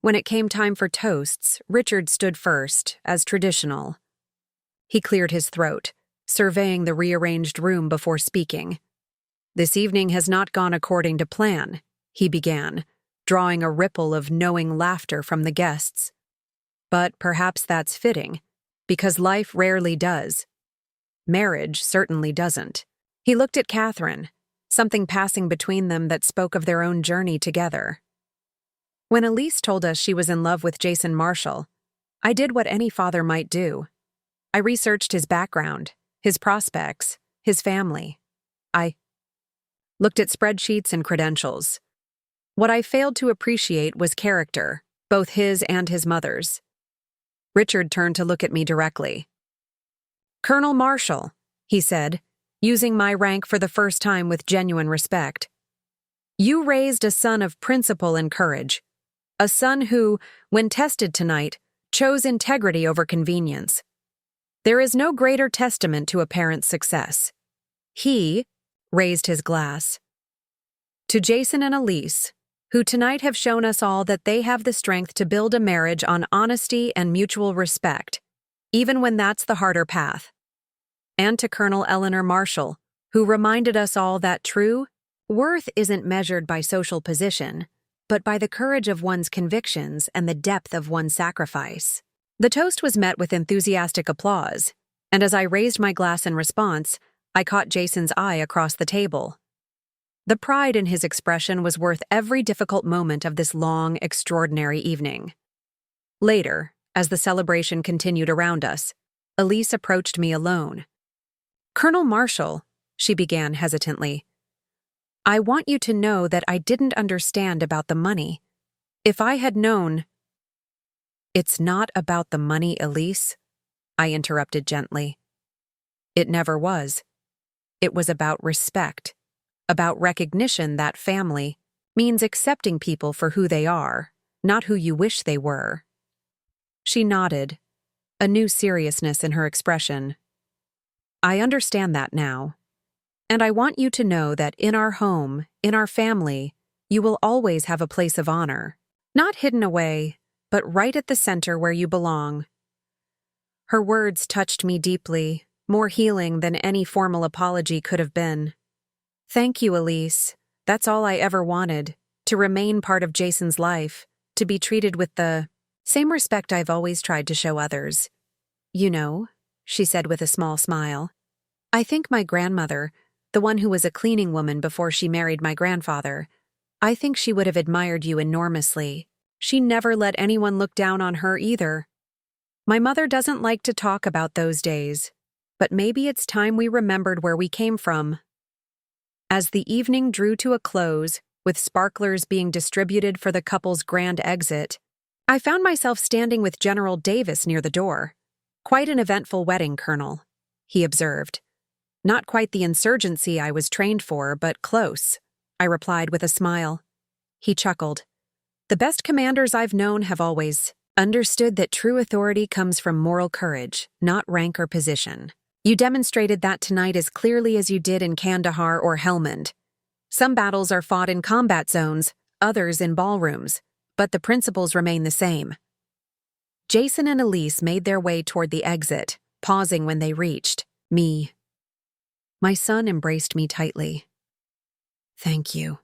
When it came time for toasts, Richard stood first, as traditional. He cleared his throat, surveying the rearranged room before speaking. This evening has not gone according to plan, he began, drawing a ripple of knowing laughter from the guests. But perhaps that's fitting, because life rarely does. Marriage certainly doesn't. He looked at Catherine, something passing between them that spoke of their own journey together. When Elise told us she was in love with Jason Marshall, I did what any father might do. I researched his background, his prospects, his family. I looked at spreadsheets and credentials. What I failed to appreciate was character, both his and his mother's. Richard turned to look at me directly. Colonel Marshall, he said, using my rank for the first time with genuine respect. You raised a son of principle and courage, a son who, when tested tonight, chose integrity over convenience. There is no greater testament to a parent's success. He raised his glass. To Jason and Elise, who tonight have shown us all that they have the strength to build a marriage on honesty and mutual respect, even when that's the harder path. And to Colonel Eleanor Marshall, who reminded us all that true worth isn't measured by social position, but by the courage of one's convictions and the depth of one's sacrifice. The toast was met with enthusiastic applause, and as I raised my glass in response, I caught Jason's eye across the table. The pride in his expression was worth every difficult moment of this long, extraordinary evening. Later, as the celebration continued around us, Elise approached me alone. Colonel Marshall, she began hesitantly, I want you to know that I didn't understand about the money. If I had known— It's not about the money, Elise, I interrupted gently. It never was. It was about respect, about recognition that family means accepting people for who they are, not who you wish they were. She nodded, a new seriousness in her expression. I understand that now. And I want you to know that in our home, in our family, you will always have a place of honor, not hidden away, but right at the center where you belong. Her words touched me deeply, more healing than any formal apology could have been. Thank you, Elise. That's all I ever wanted, to remain part of Jason's life, to be treated with the same respect I've always tried to show others. You know, she said with a small smile, I think my grandmother, the one who was a cleaning woman before she married my grandfather, I think she would have admired you enormously. She never let anyone look down on her either. My mother doesn't like to talk about those days, but maybe it's time we remembered where we came from. As the evening drew to a close, with sparklers being distributed for the couple's grand exit, I found myself standing with General Davis near the door. "Quite an eventful wedding, Colonel," he observed. "Not quite the insurgency I was trained for, but close," I replied with a smile. He chuckled. "The best commanders I've known have always understood that true authority comes from moral courage, not rank or position. You demonstrated that tonight as clearly as you did in Kandahar or Helmand. Some battles are fought in combat zones, others in ballrooms, but the principles remain the same." Jason and Elise made their way toward the exit, pausing when they reached me. My son embraced me tightly. "Thank you,"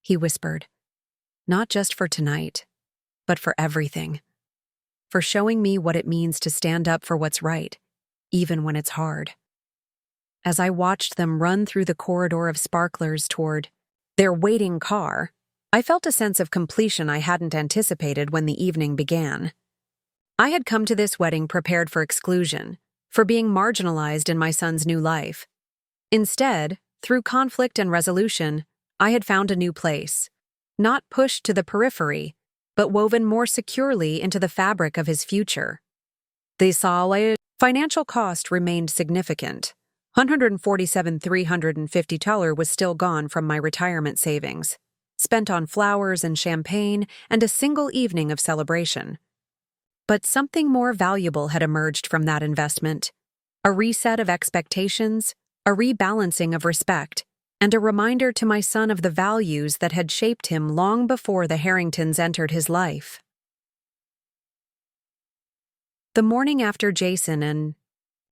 he whispered. "Not just for tonight, but for everything. For showing me what it means to stand up for what's right, even when it's hard." As I watched them run through the corridor of sparklers toward their waiting car, I felt a sense of completion I hadn't anticipated when the evening began. I had come to this wedding prepared for exclusion, for being marginalized in my son's new life. Instead, through conflict and resolution, I had found a new place, not pushed to the periphery, but woven more securely into the fabric of his future. The financial cost remained significant. $147,350 was still gone from my retirement savings, spent on flowers and champagne and a single evening of celebration. But something more valuable had emerged from that investment: a reset of expectations, a rebalancing of respect, and a reminder to my son of the values that had shaped him long before the Harringtons entered his life. The morning after Jason and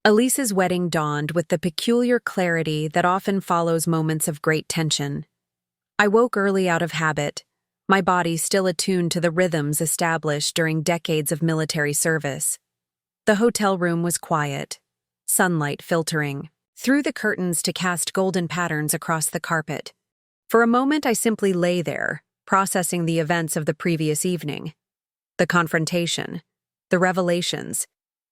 Elise's wedding dawned with the peculiar clarity that often follows moments of great tension. I woke early out of habit, my body still attuned to the rhythms established during decades of military service. The hotel room was quiet, sunlight filtering through the curtains to cast golden patterns across the carpet. For a moment I simply lay there, processing the events of the previous evening. The confrontation, the revelations,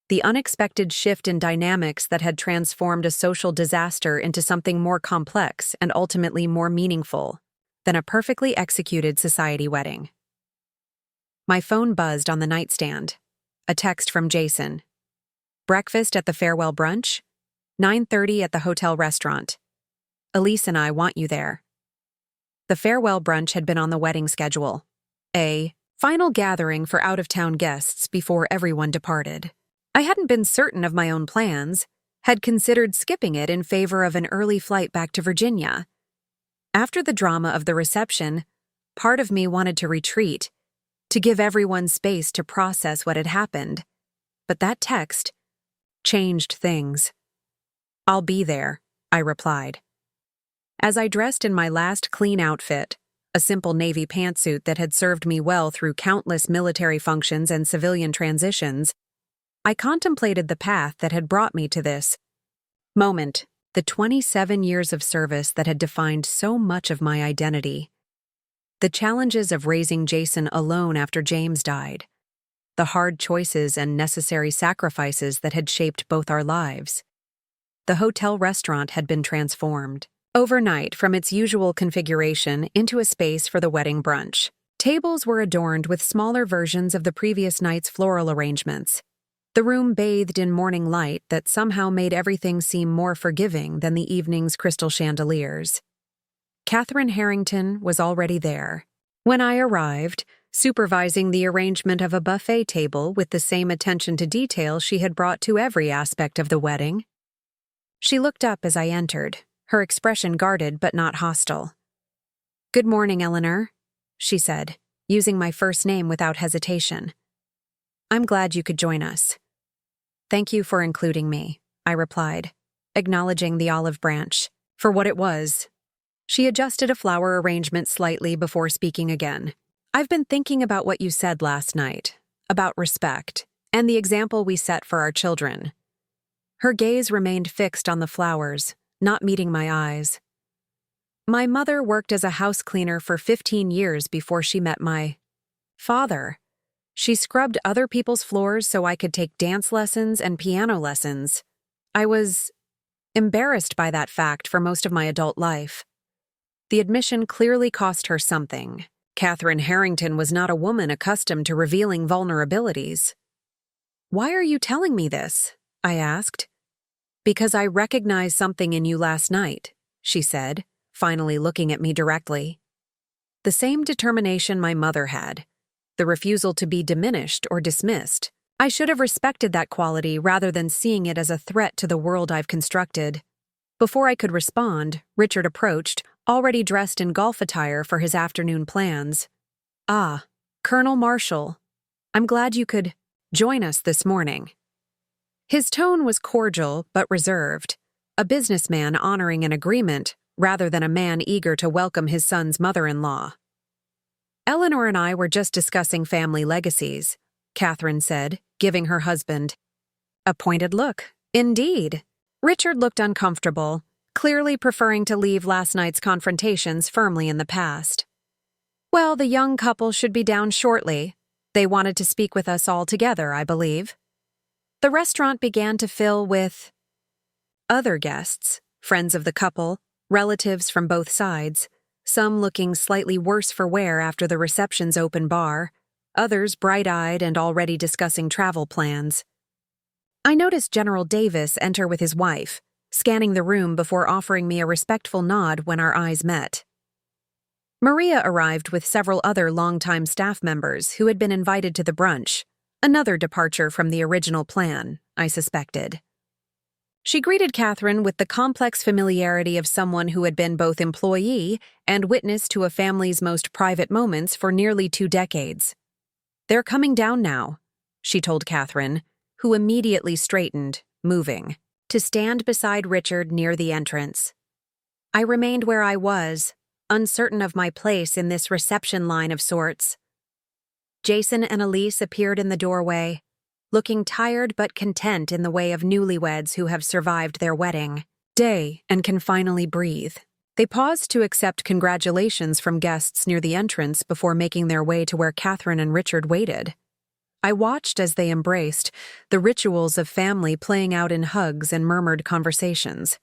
the unexpected shift in dynamics that had transformed a social disaster into something more complex and ultimately more meaningful than a perfectly executed society wedding. My phone buzzed on the nightstand. A text from Jason. "Breakfast at the farewell brunch? 9:30 at the hotel restaurant. Elise and I want you there." The farewell brunch had been on the wedding schedule, a final gathering for out-of-town guests before everyone departed. I hadn't been certain of my own plans, had considered skipping it in favor of an early flight back to Virginia. After the drama of the reception, part of me wanted to retreat, to give everyone space to process what had happened. But that text changed things. "I'll be there," I replied. As I dressed in my last clean outfit, a simple navy pantsuit that had served me well through countless military functions and civilian transitions, I contemplated the path that had brought me to this moment, the 27 years of service that had defined so much of my identity. The challenges of raising Jason alone after James died, the hard choices and necessary sacrifices that had shaped both our lives. The hotel restaurant had been transformed overnight from its usual configuration into a space for the wedding brunch. Tables were adorned with smaller versions of the previous night's floral arrangements. The room bathed in morning light that somehow made everything seem more forgiving than the evening's crystal chandeliers. Catherine Harrington was already there. When I arrived, supervising the arrangement of a buffet table with the same attention to detail she had brought to every aspect of the wedding. She looked up as I entered, her expression guarded but not hostile. "Good morning, Eleanor," she said, using my first name without hesitation. "I'm glad you could join us." "Thank you for including me," I replied, acknowledging the olive branch for what it was. She adjusted a flower arrangement slightly before speaking again. "I've been thinking about what you said last night, about respect, and the example we set for our children." Her gaze remained fixed on the flowers, not meeting my eyes. My mother worked as a house cleaner for 15 years before she met my father. She scrubbed other people's floors so I could take dance lessons and piano lessons. I was embarrassed by that fact for most of my adult life. The admission clearly cost her something. Catherine Harrington was not a woman accustomed to revealing vulnerabilities. "Why are you telling me this?" I asked. "Because I recognized something in you last night," she said, finally looking at me directly. The same determination my mother had, the refusal to be diminished or dismissed. I should have respected that quality rather than seeing it as a threat to the world I've constructed. Before I could respond, Richard approached, already dressed in golf attire for his afternoon plans. "Ah, Colonel Marshall. I'm glad you could join us this morning." His tone was cordial but reserved, a businessman honoring an agreement rather than a man eager to welcome his son's mother-in-law. "Eleanor and I were just discussing family legacies," Catherine said, giving her husband a pointed look. "Indeed." Richard looked uncomfortable, clearly preferring to leave last night's confrontations firmly in the past. "Well, the young couple should be down shortly. They wanted to speak with us all together, I believe." The restaurant began to fill with other guests, friends of the couple, relatives from both sides, some looking slightly worse for wear after the reception's open bar, others bright-eyed and already discussing travel plans. I noticed General Davis enter with his wife, scanning the room before offering me a respectful nod when our eyes met. Maria arrived with several other longtime staff members who had been invited to the brunch, another departure from the original plan, I suspected. She greeted Catherine with the complex familiarity of someone who had been both employee and witness to a family's most private moments for nearly 2 decades. "They're coming down now," she told Catherine, who immediately straightened, moving, to stand beside Richard near the entrance. I remained where I was, uncertain of my place in this reception line of sorts. Jason and Elise appeared in the doorway, looking tired but content in the way of newlyweds who have survived their wedding day and can finally breathe. They paused to accept congratulations from guests near the entrance before making their way to where Catherine and Richard waited. I watched as they embraced, the rituals of family playing out in hugs and murmured conversations.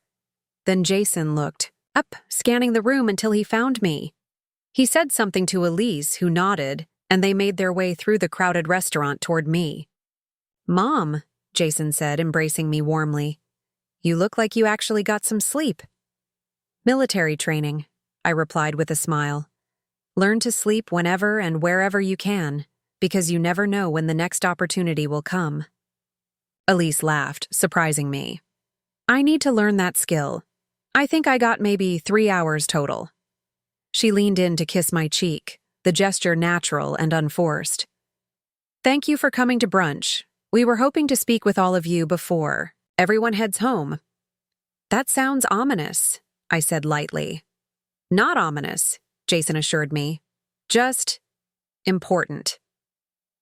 Then Jason looked up, scanning the room until he found me. He said something to Elise, who nodded, and they made their way through the crowded restaurant toward me. "Mom," Jason said, embracing me warmly. "You look like you actually got some sleep." "Military training," I replied with a smile. "Learn to sleep whenever and wherever you can, because you never know when the next opportunity will come." Elise laughed, surprising me. "I need to learn that skill. I think I got maybe 3 hours total." She leaned in to kiss my cheek, the gesture natural and unforced. "Thank you for coming to brunch. We were hoping to speak with all of you before everyone heads home." "That sounds ominous," I said lightly. "Not ominous," Jason assured me. "Just important."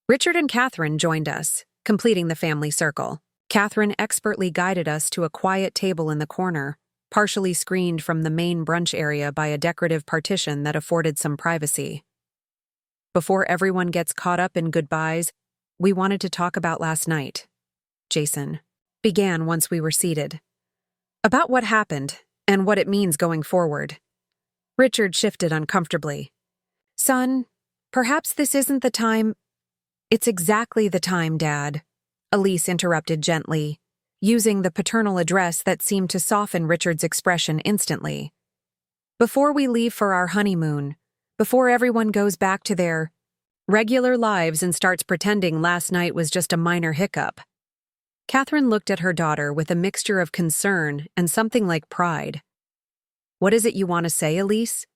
Richard and Catherine joined us, completing the family circle. Catherine expertly guided us to a quiet table in the corner, partially screened from the main brunch area by a decorative partition that afforded some privacy. "Before everyone gets caught up in goodbyes, we wanted to talk about last night," Jason began once we were seated. "About what happened and what it means going forward." Richard shifted uncomfortably. "Son, perhaps this isn't the time—" "It's exactly the time, Dad," Elise interrupted gently, using the paternal address that seemed to soften Richard's expression instantly. "Before we leave for our honeymoon, before everyone goes back to their regular lives and starts pretending last night was just a minor hiccup." Catherine looked at her daughter with a mixture of concern and something like pride. "What is it you want to say, Elise?"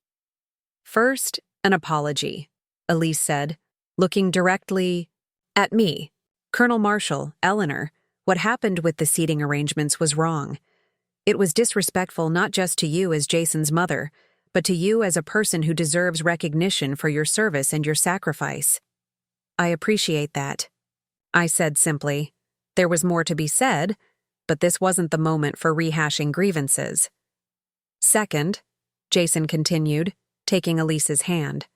"First, an apology," Elise said, looking directly at me. "Colonel Marshall, Eleanor, what happened with the seating arrangements was wrong. It was disrespectful not just to you as Jason's mother, but to you as a person who deserves recognition for your service and your sacrifice." "I appreciate that," I said simply. There was more to be said, but this wasn't the moment for rehashing grievances. "Second, Jason continued, taking Elise's hand.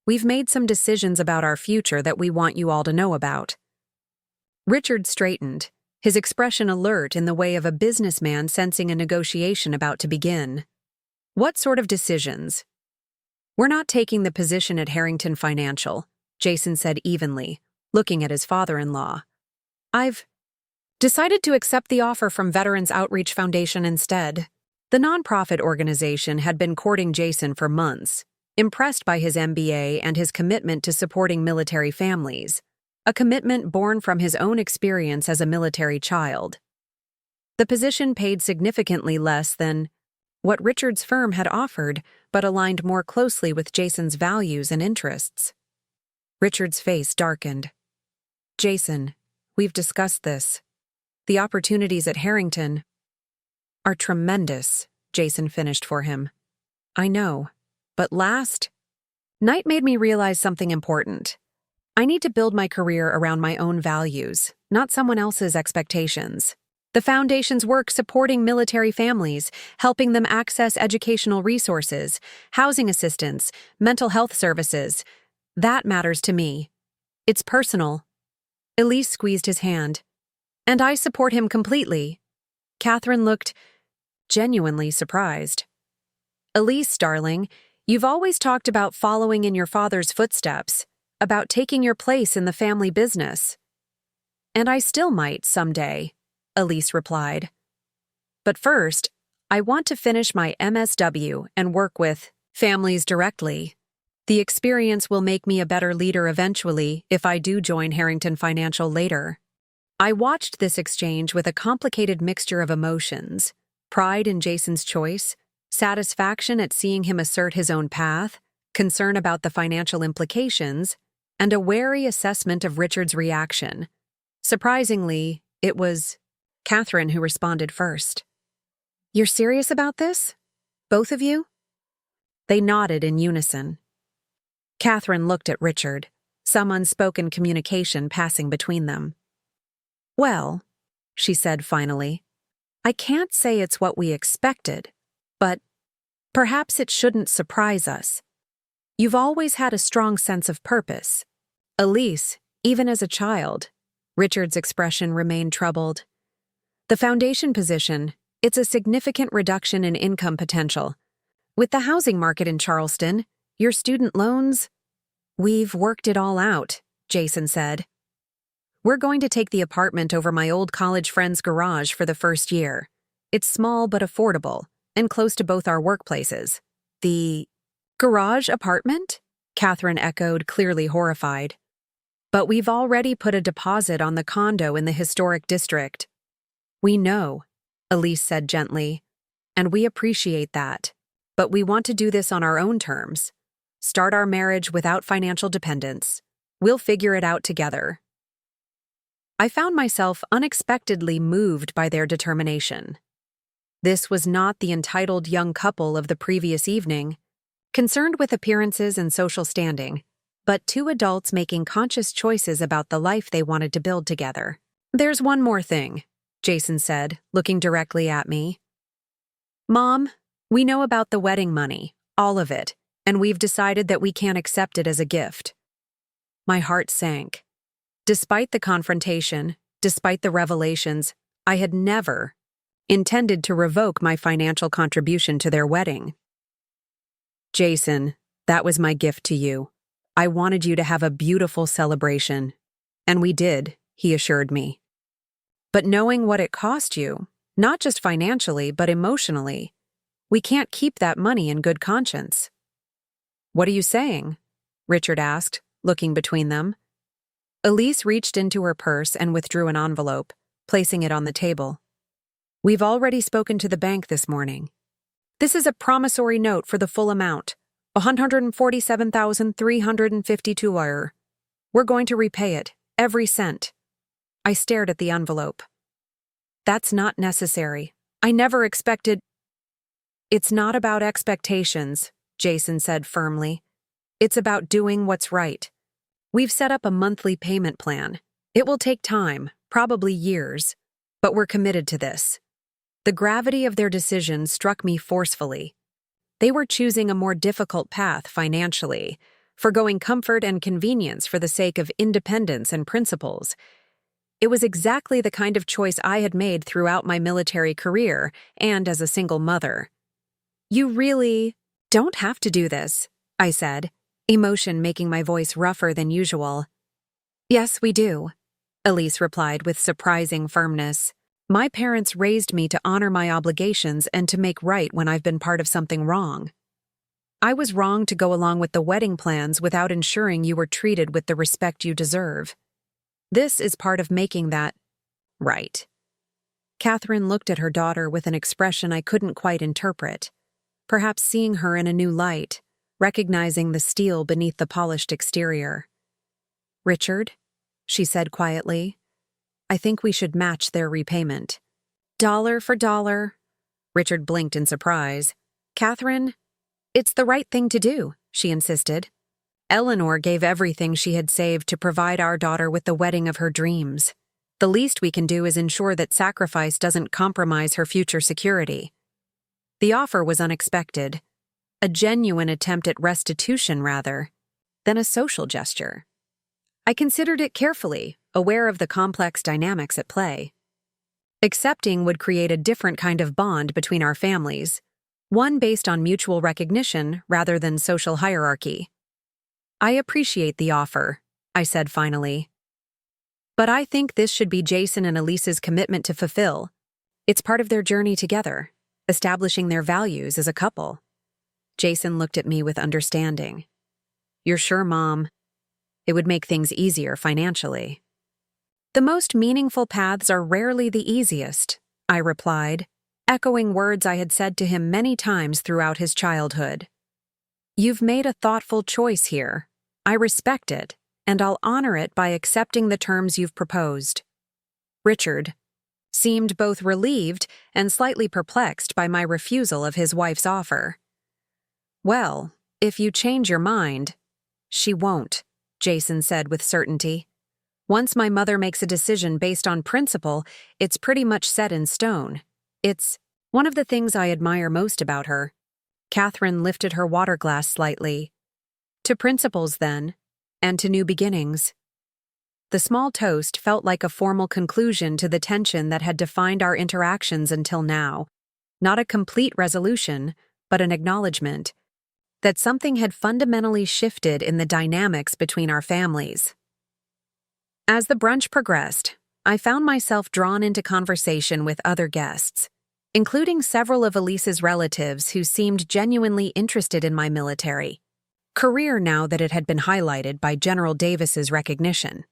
We've made some decisions about our future that we want you all to know about. Richard straightened, his expression alert in the way of a businessman sensing a negotiation about to begin. What sort of decisions? We're not taking the position at Harrington Financial, Jason said evenly, looking at his father-in-law. I've decided to accept the offer from Veterans Outreach Foundation instead. The nonprofit organization had been courting Jason for months, impressed by his MBA and his commitment to supporting military families, a commitment born from his own experience as a military child. The position paid significantly less than what Richard's firm had offered, but aligned more closely with Jason's values and interests. Richard's face darkened. Jason, we've discussed this. The opportunities at Harrington are tremendous, Jason finished for him. I know, but last night made me realize something important. I need to build my career around my own values, not someone else's expectations. The Foundation's work supporting military families, helping them access educational resources, housing assistance, mental health services, that matters to me. It's personal. Elise squeezed his hand. And I support him completely. Catherine looked genuinely surprised. Elise, darling, you've always talked about following in your father's footsteps, about taking your place in the family business. And I still might someday, Elise replied. But first, I want to finish my MSW and work with families directly. The experience will make me a better leader eventually if I do join Harrington Financial later. I watched this exchange with a complicated mixture of emotions, pride in Jason's choice, satisfaction at seeing him assert his own path, concern about the financial implications, and a wary assessment of Richard's reaction. Surprisingly, it was Catherine who responded first. You're serious about this? Both of you? They nodded in unison. Catherine looked at Richard, some unspoken communication passing between them. Well, she said finally, I can't say it's what we expected, but perhaps it shouldn't surprise us. You've always had a strong sense of purpose. Elise, even as a child, Richard's expression remained troubled. The foundation position, it's a significant reduction in income potential. With the housing market in Charleston, your student loans, we've worked it all out, Jason said. We're going to take the apartment over my old college friend's garage for the first year. It's small but affordable, and close to both our workplaces. The garage apartment? Catherine echoed, clearly horrified. But we've already put a deposit on the condo in the historic district. We know, Elise said gently, and we appreciate that. But we want to do this on our own terms. Start our marriage without financial dependence. We'll figure it out together. I found myself unexpectedly moved by their determination. This was not the entitled young couple of the previous evening, concerned with appearances and social standing, but two adults making conscious choices about the life they wanted to build together. There's one more thing, Jason said, looking directly at me. Mom, we know about the wedding money, all of it, and we've decided that we can't accept it as a gift. My heart sank. Despite the confrontation, despite the revelations, I had never intended to revoke my financial contribution to their wedding. Jason, that was my gift to you. I wanted you to have a beautiful celebration. And we did, he assured me. But knowing what it cost you, not just financially, but emotionally, we can't keep that money in good conscience. What are you saying? Richard asked, looking between them. Elise reached into her purse and withdrew an envelope, placing it on the table. We've already spoken to the bank this morning. This is a promissory note for the full amount, $147,352. We're going to repay it, every cent. I stared at the envelope. That's not necessary. I never expected. It's not about expectations, Jason said firmly. It's about doing what's right. We've set up a monthly payment plan. It will take time, probably years, but we're committed to this. The gravity of their decision struck me forcefully. They were choosing a more difficult path financially, forgoing comfort and convenience for the sake of independence and principles. It was exactly the kind of choice I had made throughout my military career and as a single mother. "You really don't have to do this," I said, emotion making my voice rougher than usual. "Yes, we do," Elise replied with surprising firmness. "My parents raised me to honor my obligations and to make right when I've been part of something wrong. I was wrong to go along with the wedding plans without ensuring you were treated with the respect you deserve. This is part of making that right." Catherine looked at her daughter with an expression I couldn't quite interpret, perhaps seeing her in a new light, recognizing the steel beneath the polished exterior. "Richard," she said quietly, "I think we should match their repayment." "Dollar for dollar." Richard blinked in surprise. "Catherine, it's the right thing to do," she insisted. "Eleanor gave everything she had saved to provide our daughter with the wedding of her dreams. The least we can do is ensure that sacrifice doesn't compromise her future security." The offer was unexpected, a genuine attempt at restitution rather than a social gesture. I considered it carefully, aware of the complex dynamics at play. Accepting would create a different kind of bond between our families, one based on mutual recognition rather than social hierarchy. "I appreciate the offer," I said finally. "But I think this should be Jason and Elise's commitment to fulfill. It's part of their journey together, establishing their values as a couple." Jason looked at me with understanding. "You're sure, Mom? It would make things easier financially." "The most meaningful paths are rarely the easiest," I replied, echoing words I had said to him many times throughout his childhood. "You've made a thoughtful choice here. I respect it, and I'll honor it by accepting the terms you've proposed." Richard seemed both relieved and slightly perplexed by my refusal of his wife's offer. "Well, if you change your mind—" "She won't," Jason said with certainty. "Once my mother makes a decision based on principle, it's pretty much set in stone. It's one of the things I admire most about her." Catherine lifted her water glass slightly. "To principles, then, and to new beginnings." The small toast felt like a formal conclusion to the tension that had defined our interactions until now, not a complete resolution, but an acknowledgement that something had fundamentally shifted in the dynamics between our families. As the brunch progressed, I found myself drawn into conversation with other guests, including several of Elise's relatives who seemed genuinely interested in my military career now that it had been highlighted by General Davis's recognition.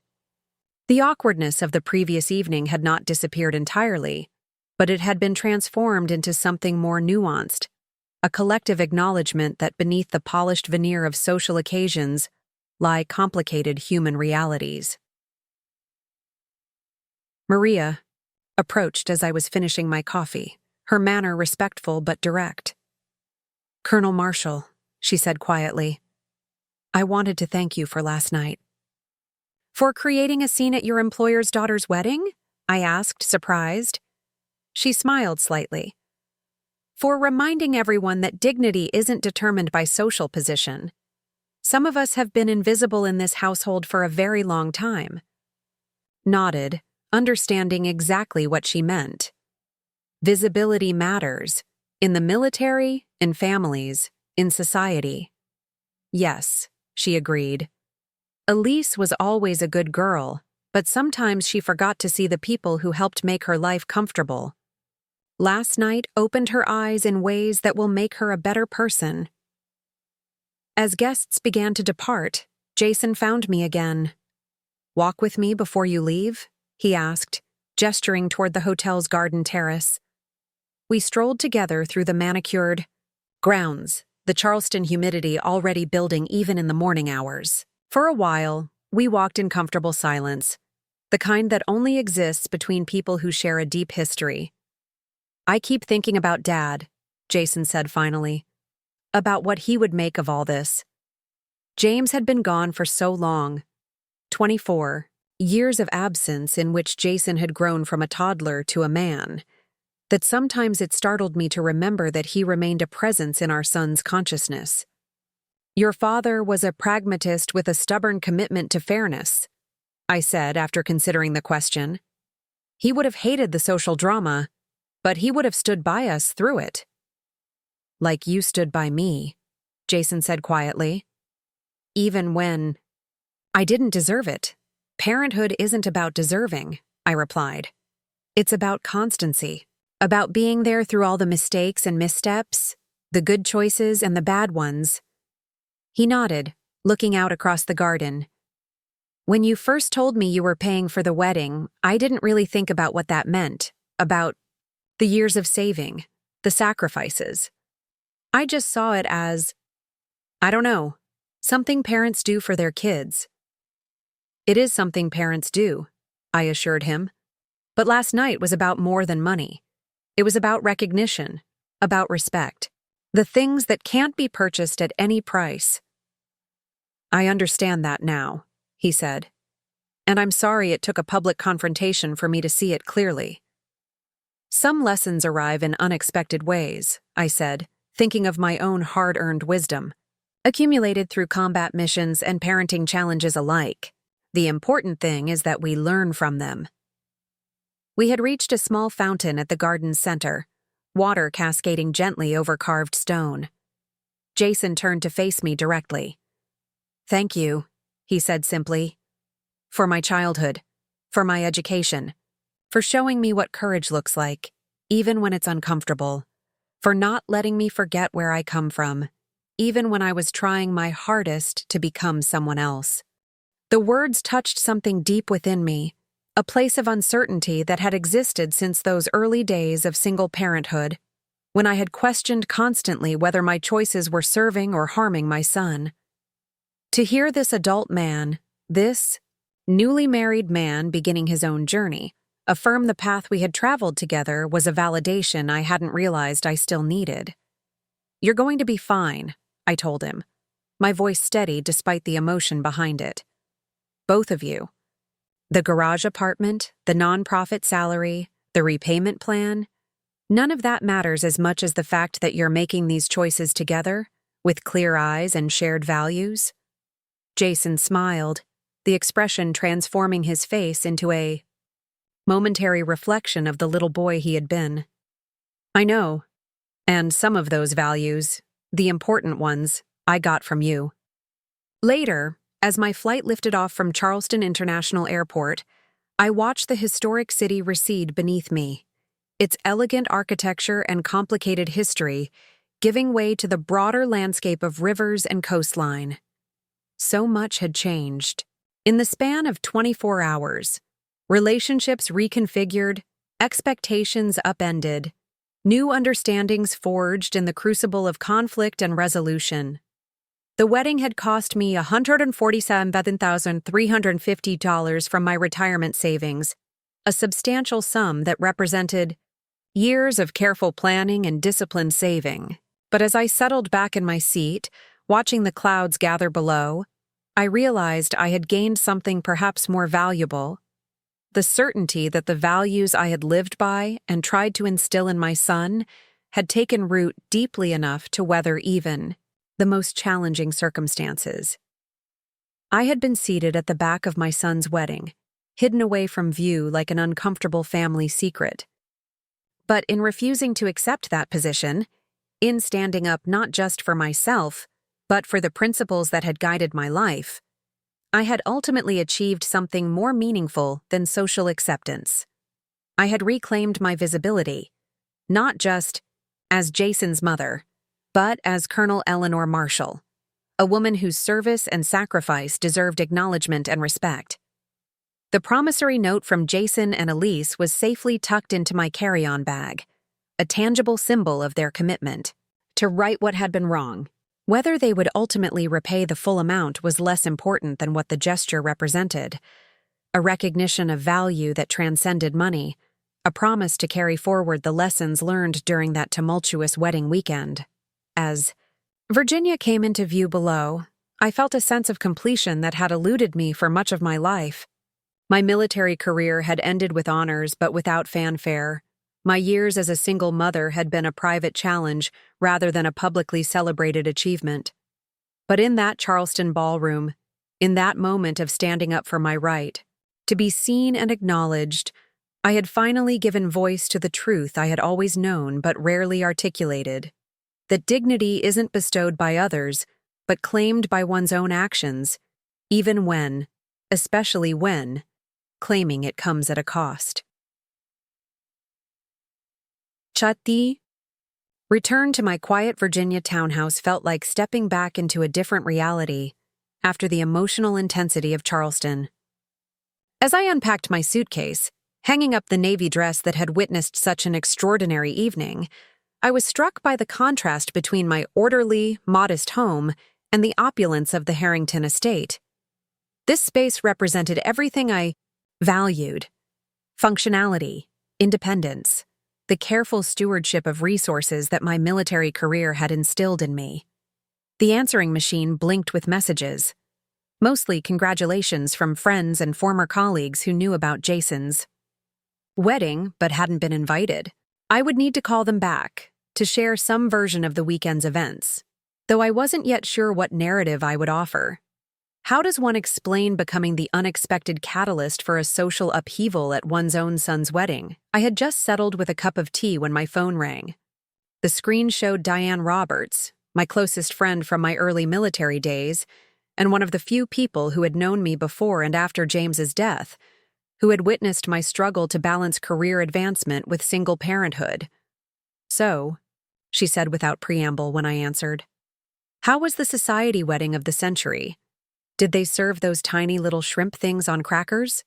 The awkwardness of the previous evening had not disappeared entirely, but it had been transformed into something more nuanced, a collective acknowledgement that beneath the polished veneer of social occasions lie complicated human realities. Maria approached as I was finishing my coffee, her manner respectful but direct. "Colonel Marshall," she said quietly, "I wanted to thank you for last night." "For creating a scene at your employer's daughter's wedding?" I asked, surprised. She smiled slightly. "For reminding everyone that dignity isn't determined by social position. Some of us have been invisible in this household for a very long time." Nodded, understanding exactly what she meant. Visibility matters, in the military, in families, in society. "Yes," she agreed. "Elise was always a good girl, but sometimes she forgot to see the people who helped make her life comfortable. Last night opened her eyes in ways that will make her a better person." As guests began to depart, Jason found me again. "Walk with me before you leave?" he asked, gesturing toward the hotel's garden terrace. We strolled together through the manicured grounds, the Charleston humidity already building even in the morning hours. For a while, we walked in comfortable silence, the kind that only exists between people who share a deep history. "I keep thinking about Dad," Jason said finally, "about what he would make of all this. James had been gone for so long, 24 years of absence in which Jason had grown from a toddler to a man. that sometimes it startled me to remember that he remained a presence in our son's consciousness. "Your father was a pragmatist with a stubborn commitment to fairness," I said after considering the question. "He would have hated the social drama, but he would have stood by us through it." "Like you stood by me," Jason said quietly. "Even when I didn't deserve it." "Parenthood isn't about deserving," I replied. "It's about constancy, about being there through all the mistakes and missteps, the good choices and the bad ones." He nodded, looking out across the garden. "When you first told me you were paying for the wedding, I didn't really think about what that meant, about the years of saving, the sacrifices. I just saw it as, I don't know, something parents do for their kids." "It is something parents do," I assured him. "But last night was about more than money. It was about recognition, about respect. The things that can't be purchased at any price." "I understand that now," he said. "And I'm sorry it took a public confrontation for me to see it clearly." "Some lessons arrive in unexpected ways," I said, thinking of my own hard-earned wisdom, accumulated through combat missions and parenting challenges alike. The important thing is that we learn from them. We had reached a small fountain at the garden's center, water cascading gently over carved stone. Jason turned to face me directly. "Thank you," he said simply. "For my childhood, for my education, for showing me what courage looks like, even when it's uncomfortable, for not letting me forget where I come from, even when I was trying my hardest to become someone else." The words touched something deep within me, a place of uncertainty that had existed since those early days of single parenthood, when I had questioned constantly whether my choices were serving or harming my son. To hear this adult man, this newly married man beginning his own journey, affirm the path we had traveled together was a validation I hadn't realized I still needed. "You're going to be fine," I told him, my voice steady despite the emotion behind it. "Both of you. The garage apartment, the nonprofit salary, the repayment plan, none of that matters as much as the fact that you're making these choices together, with clear eyes and shared values." Jason smiled, the expression transforming his face into a momentary reflection of the little boy he had been. "I know. And some of those values, the important ones, I got from you." Later, as my flight lifted off from Charleston International Airport, I watched the historic city recede beneath me, its elegant architecture and complicated history giving way to the broader landscape of rivers and coastline. So much had changed. In the span of 24 hours, relationships reconfigured, expectations upended, new understandings forged in the crucible of conflict and resolution. The wedding had cost me $147,350 from my retirement savings, a substantial sum that represented years of careful planning and disciplined saving. But as I settled back in my seat, watching the clouds gather below, I realized I had gained something perhaps more valuable: the certainty that the values I had lived by and tried to instill in my son had taken root deeply enough to weather even the most challenging circumstances. I had been seated at the back of my son's wedding, hidden away from view like an uncomfortable family secret. But in refusing to accept that position, in standing up not just for myself, but for the principles that had guided my life, I had ultimately achieved something more meaningful than social acceptance. I had reclaimed my visibility, not just as Jason's mother, but as Colonel Eleanor Marshall, a woman whose service and sacrifice deserved acknowledgement and respect. The promissory note from Jason and Elise was safely tucked into my carry-on bag, a tangible symbol of their commitment to right what had been wrong. Whether they would ultimately repay the full amount was less important than what the gesture represented: a recognition of value that transcended money, a promise to carry forward the lessons learned during that tumultuous wedding weekend. As Virginia came into view below, I felt a sense of completion that had eluded me for much of my life. My military career had ended with honors but without fanfare. My years as a single mother had been a private challenge rather than a publicly celebrated achievement. But in that Charleston ballroom, in that moment of standing up for my right, to be seen and acknowledged, I had finally given voice to the truth I had always known but rarely articulated, that dignity isn't bestowed by others, but claimed by one's own actions, even when, especially when, claiming it comes at a cost. Chatti. Return to my quiet Virginia townhouse felt like stepping back into a different reality after the emotional intensity of Charleston. As I unpacked my suitcase, hanging up the navy dress that had witnessed such an extraordinary evening, I was struck by the contrast between my orderly, modest home and the opulence of the Harrington estate. This space represented everything I valued: functionality, independence, the careful stewardship of resources that my military career had instilled in me. The answering machine blinked with messages, mostly congratulations from friends and former colleagues who knew about Jason's wedding but hadn't been invited. I would need to call them back to share some version of the weekend's events, though I wasn't yet sure what narrative I would offer. How does one explain becoming the unexpected catalyst for a social upheaval at one's own son's wedding? I had just settled with a cup of tea when my phone rang. The screen showed Diane Roberts, my closest friend from my early military days, and one of the few people who had known me before and after James's death, who had witnessed my struggle to balance career advancement with single parenthood. "So," she said without preamble when I answered, "how was the society wedding of the century? Did they serve those tiny little shrimp things on crackers?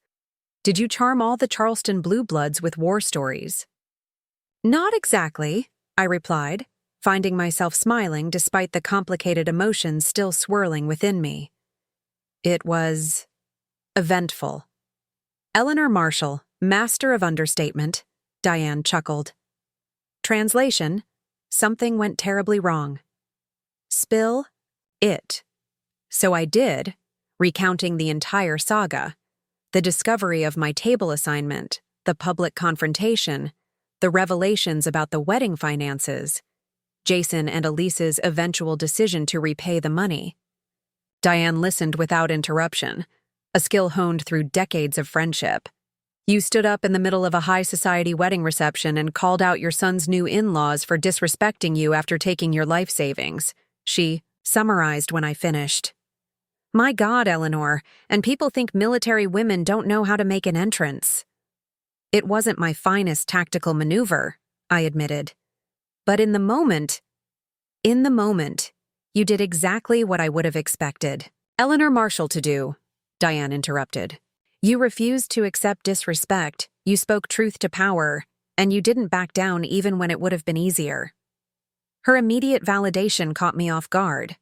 Did you charm all the Charleston blue bloods with war stories?" "Not exactly," I replied, finding myself smiling despite the complicated emotions still swirling within me. "It was eventful." Eleanor Marshall, master of understatement, Diane chuckled. Translation: something went terribly wrong. Spill it. So I did, recounting the entire saga, the discovery of my table assignment, the public confrontation, the revelations about the wedding finances, Jason and Elise's eventual decision to repay the money. Diane listened without interruption, a skill honed through decades of friendship. "You stood up in the middle of a high society wedding reception and called out your son's new in-laws for disrespecting you after taking your life savings," she summarized when I finished. "My God, Eleanor, and people think military women don't know how to make an entrance." "It wasn't my finest tactical maneuver," I admitted. "But in the moment, you did exactly what I would have expected Eleanor Marshall to do," Diane interrupted. "You refused to accept disrespect, you spoke truth to power, and you didn't back down even when it would have been easier." Her immediate validation caught me off guard.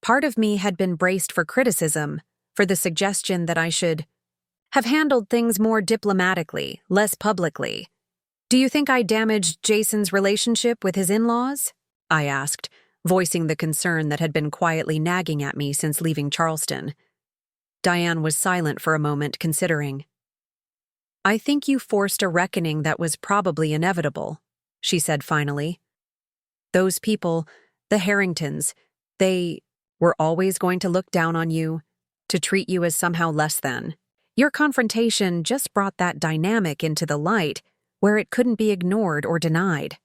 Part of me had been braced for criticism, for the suggestion that I should have handled things more diplomatically, less publicly. "Do you think I damaged Jason's relationship with his in-laws?" I asked, voicing the concern that had been quietly nagging at me since leaving Charleston. Diane was silent for a moment, considering. "I think you forced a reckoning that was probably inevitable," she said finally. "Those people, the Harringtons, they were always going to look down on you, to treat you as somehow less than. Your confrontation just brought that dynamic into the light where it couldn't be ignored or denied.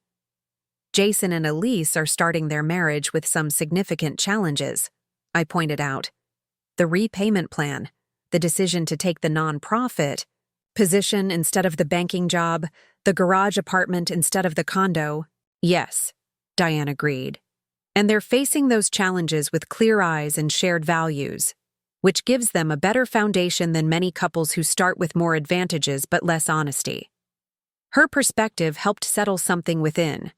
Jason and Elise are starting their marriage with some significant challenges," I pointed out. "The repayment plan, the decision to take the nonprofit position instead of the banking job, the garage apartment instead of the condo." "Yes," Diane agreed. "And they're facing those challenges with clear eyes and shared values, which gives them a better foundation than many couples who start with more advantages but less honesty." Her perspective helped settle something within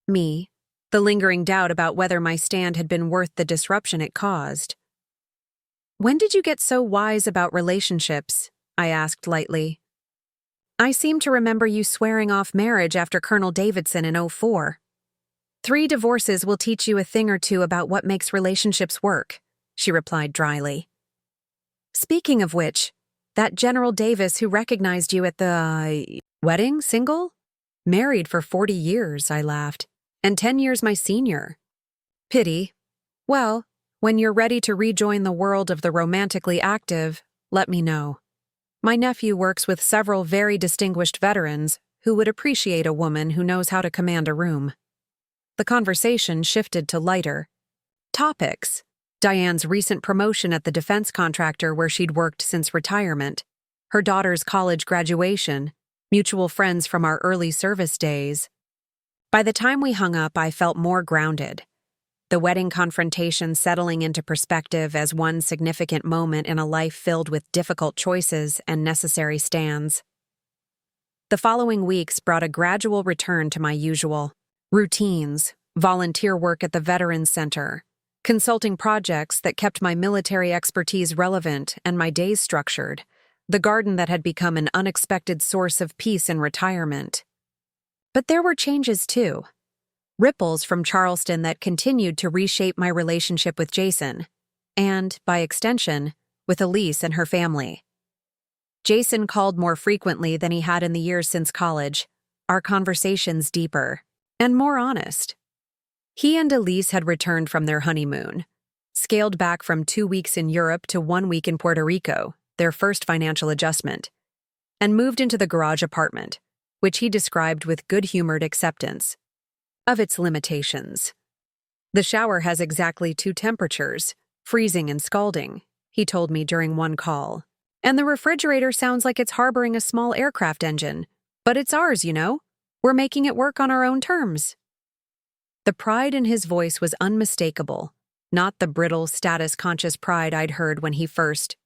me, the lingering doubt about whether my stand had been worth the disruption it caused. "When did you get so wise about relationships?" I asked lightly. "I seem to remember you swearing off marriage after Colonel Davidson in 2004. 3 divorces will teach you a thing or two about what makes relationships work," she replied dryly. "Speaking of which, that General Davis who recognized you at the wedding, single? Married for 40 years, I laughed, and 10 years my senior. Pity. Well, when you're ready to rejoin the world of the romantically active, let me know. My nephew works with several very distinguished veterans who would appreciate a woman who knows how to command a room. The conversation shifted to lighter topics. Diane's recent promotion at the defense contractor where she'd worked since retirement, her daughter's college graduation, mutual friends from our early service days. By the time we hung up, I felt more grounded. The wedding confrontation settling into perspective as one significant moment in a life filled with difficult choices and necessary stands. The following weeks brought a gradual return to my usual routines, volunteer work at the Veterans Center, consulting projects that kept my military expertise relevant and my days structured, the garden that had become an unexpected source of peace in retirement. But there were changes too. Ripples from Charleston that continued to reshape my relationship with Jason, and, by extension, with Elise and her family. Jason called more frequently than he had in the years since college, our conversations deeper and more honest. He and Elise had returned from their honeymoon, scaled back from 2 weeks in Europe to 1 week in Puerto Rico, their first financial adjustment, and moved into the garage apartment, which he described with good-humored acceptance of its limitations. The shower has exactly 2 temperatures, freezing and scalding, he told me during one call. And the refrigerator sounds like it's harboring a small aircraft engine. But it's ours, you know. We're making it work on our own terms. The pride in his voice was unmistakable, not the brittle, status-conscious pride I'd heard when he first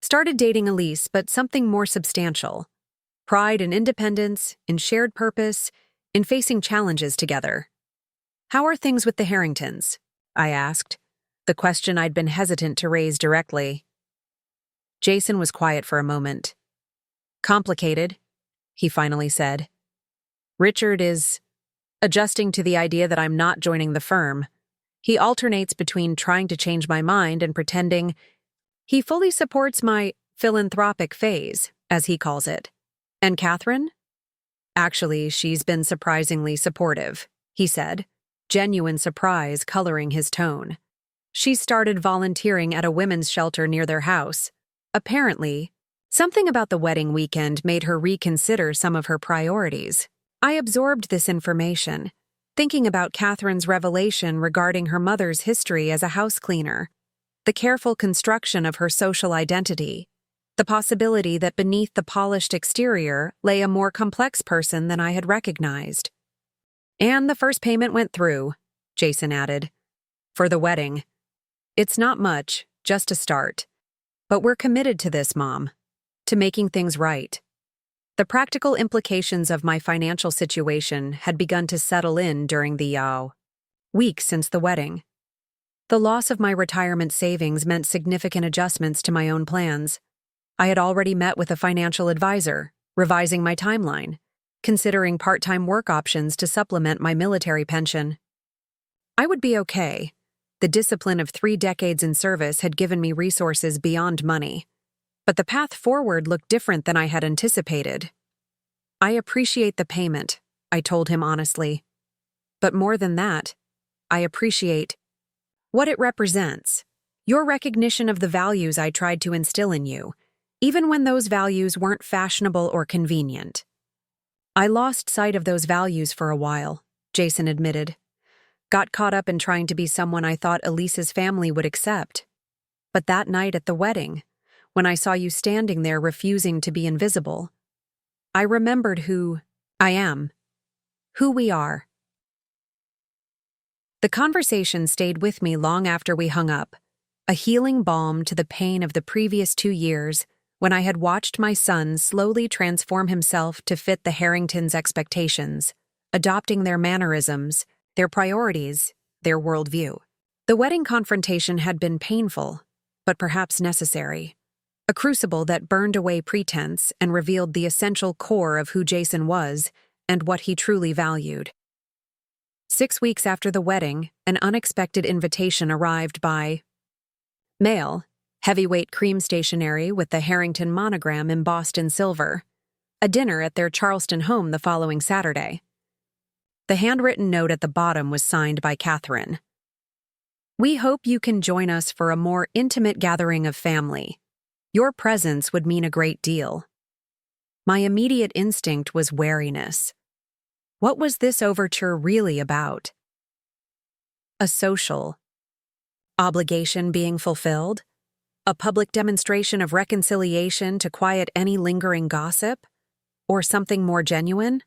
started dating Elise, but something more substantial. Pride in independence, in shared purpose, in facing challenges together. "How are things with the Harringtons?" I asked, the question I'd been hesitant to raise directly. Jason was quiet for a moment. "Complicated," he finally said. "Richard is adjusting to the idea that I'm not joining the firm. He alternates between trying to change my mind and pretending he fully supports my philanthropic phase, as he calls it. And Catherine? Actually, she's been surprisingly supportive," he said, genuine surprise coloring his tone. "She started volunteering at a women's shelter near their house. Apparently, something about the wedding weekend made her reconsider some of her priorities." I absorbed this information, thinking about Catherine's revelation regarding her mother's history as a house cleaner, the careful construction of her social identity, the possibility that beneath the polished exterior lay a more complex person than I had recognized. "And the first payment went through," Jason added, "for the wedding. It's not much, just a start. But we're committed to this, Mom, to making things right." The practical implications of my financial situation had begun to settle in during the weeks since the wedding. The loss of my retirement savings meant significant adjustments to my own plans. I had already met with a financial advisor, revising my timeline, considering part-time work options to supplement my military pension. I would be okay. The discipline of 3 decades in service had given me resources beyond money. But the path forward looked different than I had anticipated. "I appreciate the payment," I told him honestly. "But more than that, I appreciate what it represents. Your recognition of the values I tried to instill in you, even when those values weren't fashionable or convenient." "I lost sight of those values for a while," Jason admitted. "Got caught up in trying to be someone I thought Elise's family would accept. But that night at the wedding, when I saw you standing there refusing to be invisible, I remembered who I am, who we are." The conversation stayed with me long after we hung up, a healing balm to the pain of the previous 2 years when I had watched my son slowly transform himself to fit the Harringtons' expectations, adopting their mannerisms, their priorities, their worldview. The wedding confrontation had been painful, but perhaps necessary. A crucible that burned away pretense and revealed the essential core of who Jason was and what he truly valued. 6 weeks after the wedding, an unexpected invitation arrived by mail, heavyweight cream stationery with the Harrington monogram embossed in silver. a dinner at their Charleston home the following Saturday. The handwritten note at the bottom was signed by Catherine. "We hope you can join us for a more intimate gathering of family. Your presence would mean a great deal." My immediate instinct was wariness. What was this overture really about? A social obligation being fulfilled? A public demonstration of reconciliation to quiet any lingering gossip? Or something more genuine?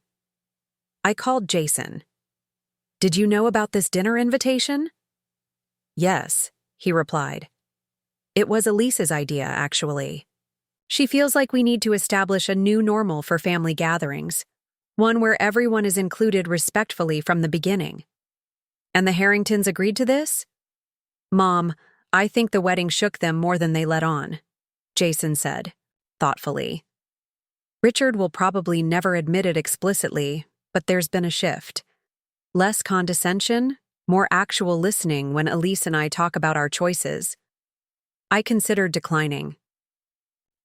I called Jason. "Did you know about this dinner invitation?" "Yes," he replied. "It was Elise's idea, actually. She feels like we need to establish a new normal for family gatherings, one where everyone is included respectfully from the beginning." "And the Harringtons agreed to this?" "Mom, I think the wedding shook them more than they let on," Jason said, thoughtfully. "Richard will probably never admit it explicitly, but there's been a shift. Less condescension, more actual listening when Elise and I talk about our choices." I considered declining.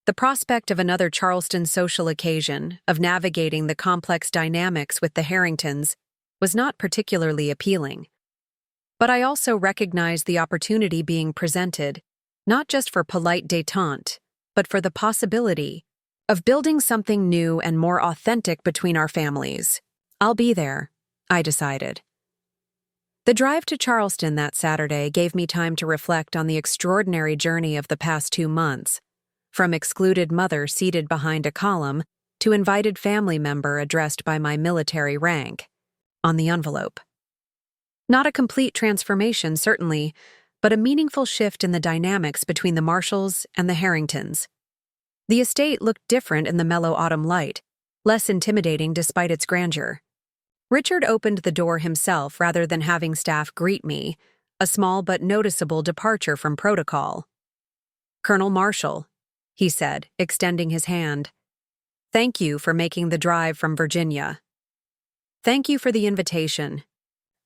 The prospect of another Charleston social occasion, of navigating the complex dynamics with the Harringtons, was not particularly appealing. But I also recognized the opportunity being presented, not just for polite détente, but for the possibility of building something new and more authentic between our families. "I'll be there," I decided. The drive to Charleston that Saturday gave me time to reflect on the extraordinary journey of the past 2 months, from excluded mother seated behind a column to invited family member addressed by my military rank on the envelope. Not a complete transformation, certainly, but a meaningful shift in the dynamics between the Marshalls and the Harringtons. The estate looked different in the mellow autumn light, less intimidating despite its grandeur. Richard opened the door himself rather than having staff greet me, a small but noticeable departure from protocol. "Colonel Marshall," he said, extending his hand. "Thank you for making the drive from Virginia." "Thank you for the invitation,"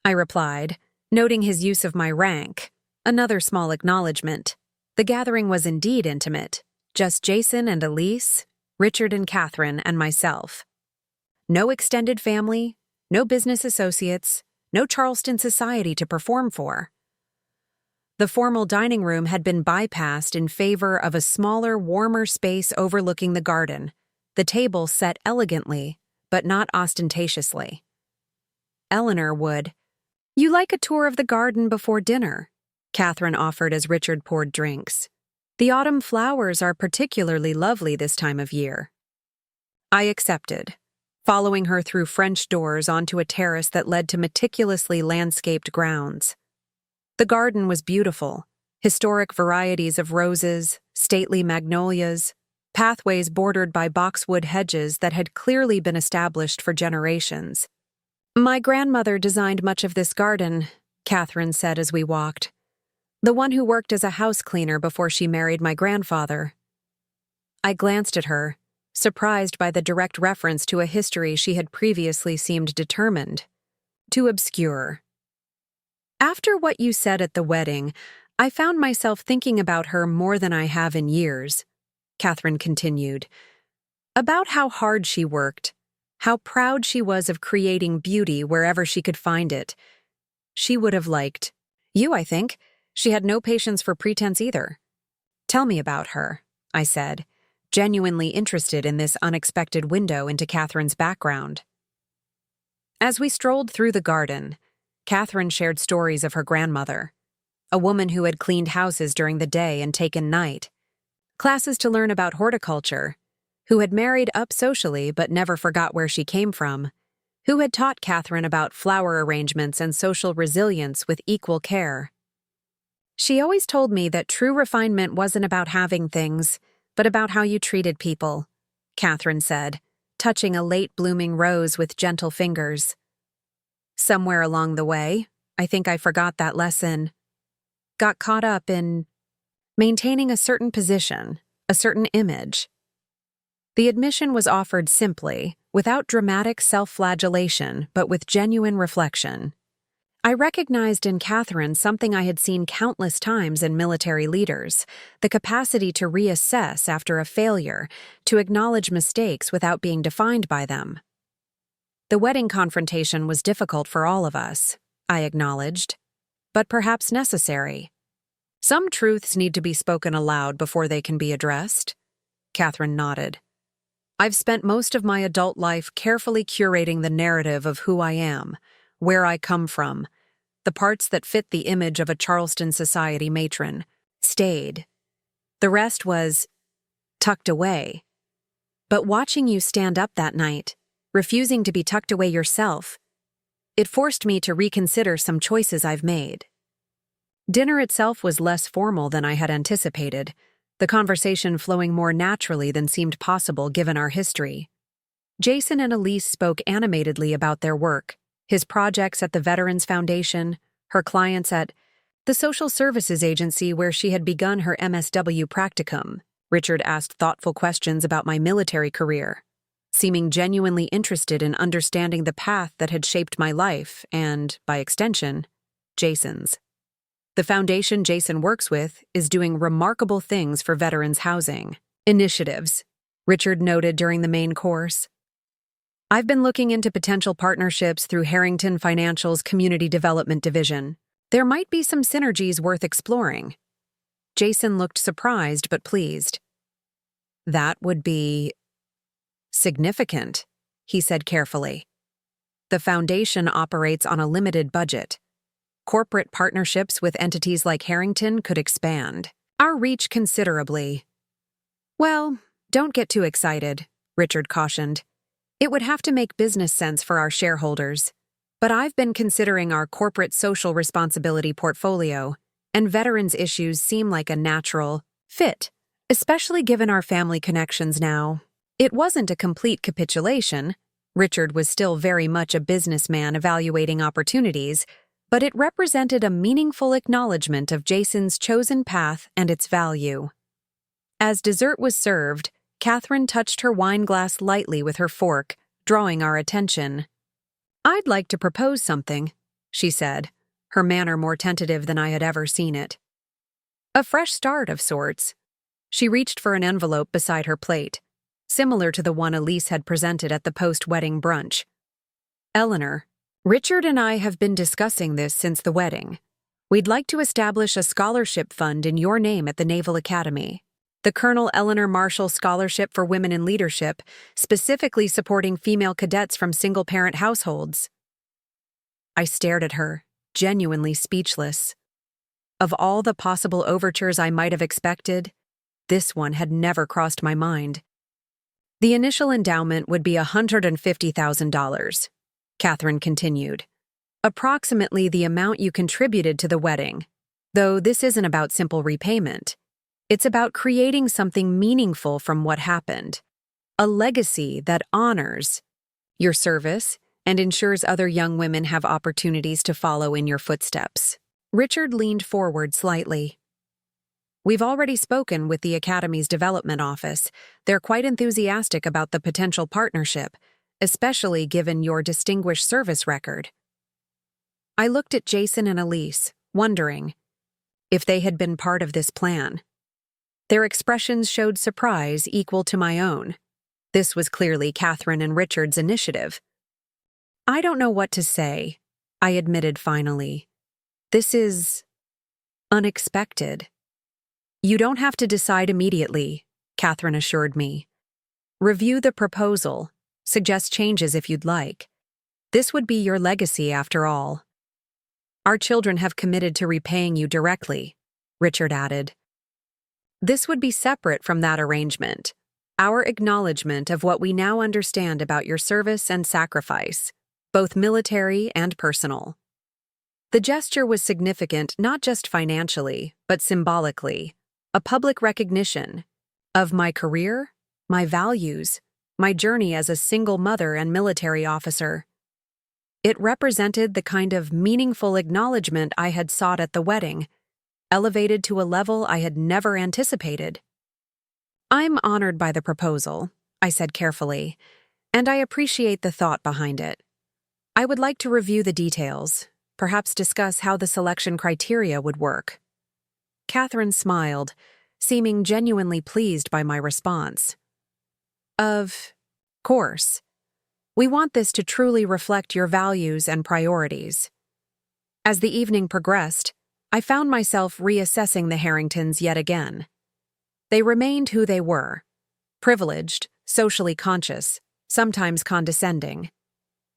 I replied, noting his use of my rank, another small acknowledgement. The gathering was indeed intimate, just Jason and Elise, Richard and Catherine, and myself. No extended family, no business associates, no Charleston society to perform for. The formal dining room had been bypassed in favor of a smaller, warmer space overlooking the garden, the table set elegantly, but not ostentatiously. Eleanor would, "You like a tour of the garden before dinner," Catherine offered as Richard poured drinks. "The autumn flowers are particularly lovely this time of year." I accepted, following her through French doors onto a terrace that led to meticulously landscaped grounds. The garden was beautiful, historic varieties of roses, stately magnolias, pathways bordered by boxwood hedges that had clearly been established for generations. "My grandmother designed much of this garden," Catherine said as we walked. "The one who worked as a house cleaner before she married my grandfather." I glanced at her, surprised by the direct reference to a history she had previously seemed determined to obscure. "After what you said at the wedding, I found myself thinking about her more than I have in years," Catherine continued. "About how hard she worked, how proud she was of creating beauty wherever she could find it. She would have liked you, I think. She had no patience for pretense either." "Tell me about her," I said, genuinely interested in this unexpected window into Catherine's background. As we strolled through the garden, Catherine shared stories of her grandmother, a woman who had cleaned houses during the day and taken night, classes to learn about horticulture, who had married up socially but never forgot where she came from, who had taught Catherine about flower arrangements and social resilience with equal care. "She always told me that true refinement wasn't about having things, but about how you treated people," Catherine said, touching a late-blooming rose with gentle fingers. Somewhere along the way, I think I forgot that lesson. Got caught up in maintaining a certain position, a certain image. The admission was offered simply, without dramatic self-flagellation, but with genuine reflection. I recognized in Catherine something I had seen countless times in military leaders: the capacity to reassess after a failure, to acknowledge mistakes without being defined by them. The wedding confrontation was difficult for all of us, I acknowledged, but perhaps necessary. Some truths need to be spoken aloud before they can be addressed. Catherine nodded. I've spent most of my adult life carefully curating the narrative of who I am, where I come from, the parts that fit the image of a Charleston society matron, stayed. The rest was tucked away. But watching you stand up that night, refusing to be tucked away yourself, it forced me to reconsider some choices I've made. Dinner itself was less formal than I had anticipated, the conversation flowing more naturally than seemed possible given our history. Jason and Elise spoke animatedly about their work, his projects at the Veterans Foundation, her clients at the social services agency where she had begun her MSW practicum. Richard asked thoughtful questions about my military career, seeming genuinely interested in understanding the path that had shaped my life and, by extension, Jason's. The foundation Jason works with is doing remarkable things for veterans' housing initiatives, Richard noted during the main course. I've been looking into potential partnerships through Harrington Financial's Community Development Division. There might be some synergies worth exploring. Jason looked surprised but pleased. That would be significant, he said carefully. The foundation operates on a limited budget. Corporate partnerships with entities like Harrington could expand our reach considerably. Well, don't get too excited, Richard cautioned. It would have to make business sense for our shareholders. But I've been considering our corporate social responsibility portfolio, and veterans issues seem like a natural fit, especially given our family connections now. It wasn't a complete capitulation. Richard was still very much a businessman evaluating opportunities, but it represented a meaningful acknowledgement of Jason's chosen path and its value. As dessert was served, Catherine touched her wine glass lightly with her fork, drawing our attention. I'd like to propose something, she said, her manner more tentative than I had ever seen it. A fresh start of sorts. She reached for an envelope beside her plate, similar to the one Elise had presented at the post-wedding brunch. Eleanor, Richard and I have been discussing this since the wedding. We'd like to establish a scholarship fund in your name at the Naval Academy. The Colonel Eleanor Marshall Scholarship for Women in Leadership, specifically supporting female cadets from single-parent households. I stared at her, genuinely speechless. Of all the possible overtures I might have expected, this one had never crossed my mind. The initial endowment would be $150,000. Catherine continued. Approximately the amount you contributed to the wedding, though this isn't about simple repayment. It's about creating something meaningful from what happened. A legacy that honors your service and ensures other young women have opportunities to follow in your footsteps. Richard leaned forward slightly. We've already spoken with the Academy's development office. They're quite enthusiastic about the potential partnership, especially given your distinguished service record. I looked at Jason and Elise, wondering if they had been part of this plan. Their expressions showed surprise equal to my own. This was clearly Catherine and Richard's initiative. I don't know what to say, I admitted finally. This is unexpected. You don't have to decide immediately, Catherine assured me. Review the proposal. Suggest changes if you'd like. This would be your legacy after all. Our children have committed to repaying you directly, Richard added. This would be separate from that arrangement. Our acknowledgement of what we now understand about your service and sacrifice, both military and personal. The gesture was significant not just financially, but symbolically, a public recognition of my career, my values, my journey as a single mother and military officer. It represented the kind of meaningful acknowledgement I had sought at the wedding, elevated to a level I had never anticipated. I'm honored by the proposal, I said carefully, and I appreciate the thought behind it. I would like to review the details, perhaps discuss how the selection criteria would work. Catherine smiled, seeming genuinely pleased by my response. Of course. We want this to truly reflect your values and priorities. As the evening progressed, I found myself reassessing the Harringtons yet again. They remained who they were, privileged, socially conscious, sometimes condescending.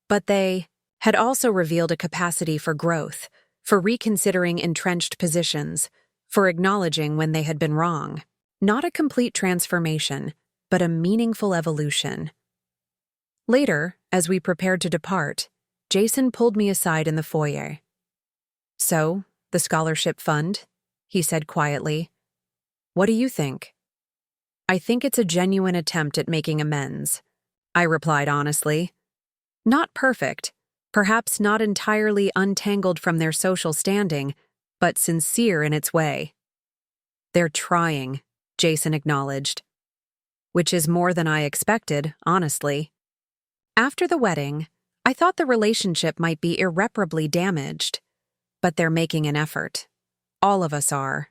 But they had also revealed a capacity for growth, for reconsidering entrenched positions, for acknowledging when they had been wrong. Not a complete transformation, but a meaningful evolution. Later, as we prepared to depart, Jason pulled me aside in the foyer. "So, the scholarship fund?" he said quietly. "What do you think?" "I think it's a genuine attempt at making amends," I replied honestly. "Not perfect, perhaps not entirely untangled from their social standing, but sincere in its way." "They're trying," Jason acknowledged. "Which is more than I expected, honestly." After the wedding, I thought the relationship might be irreparably damaged. But they're making an effort. All of us are.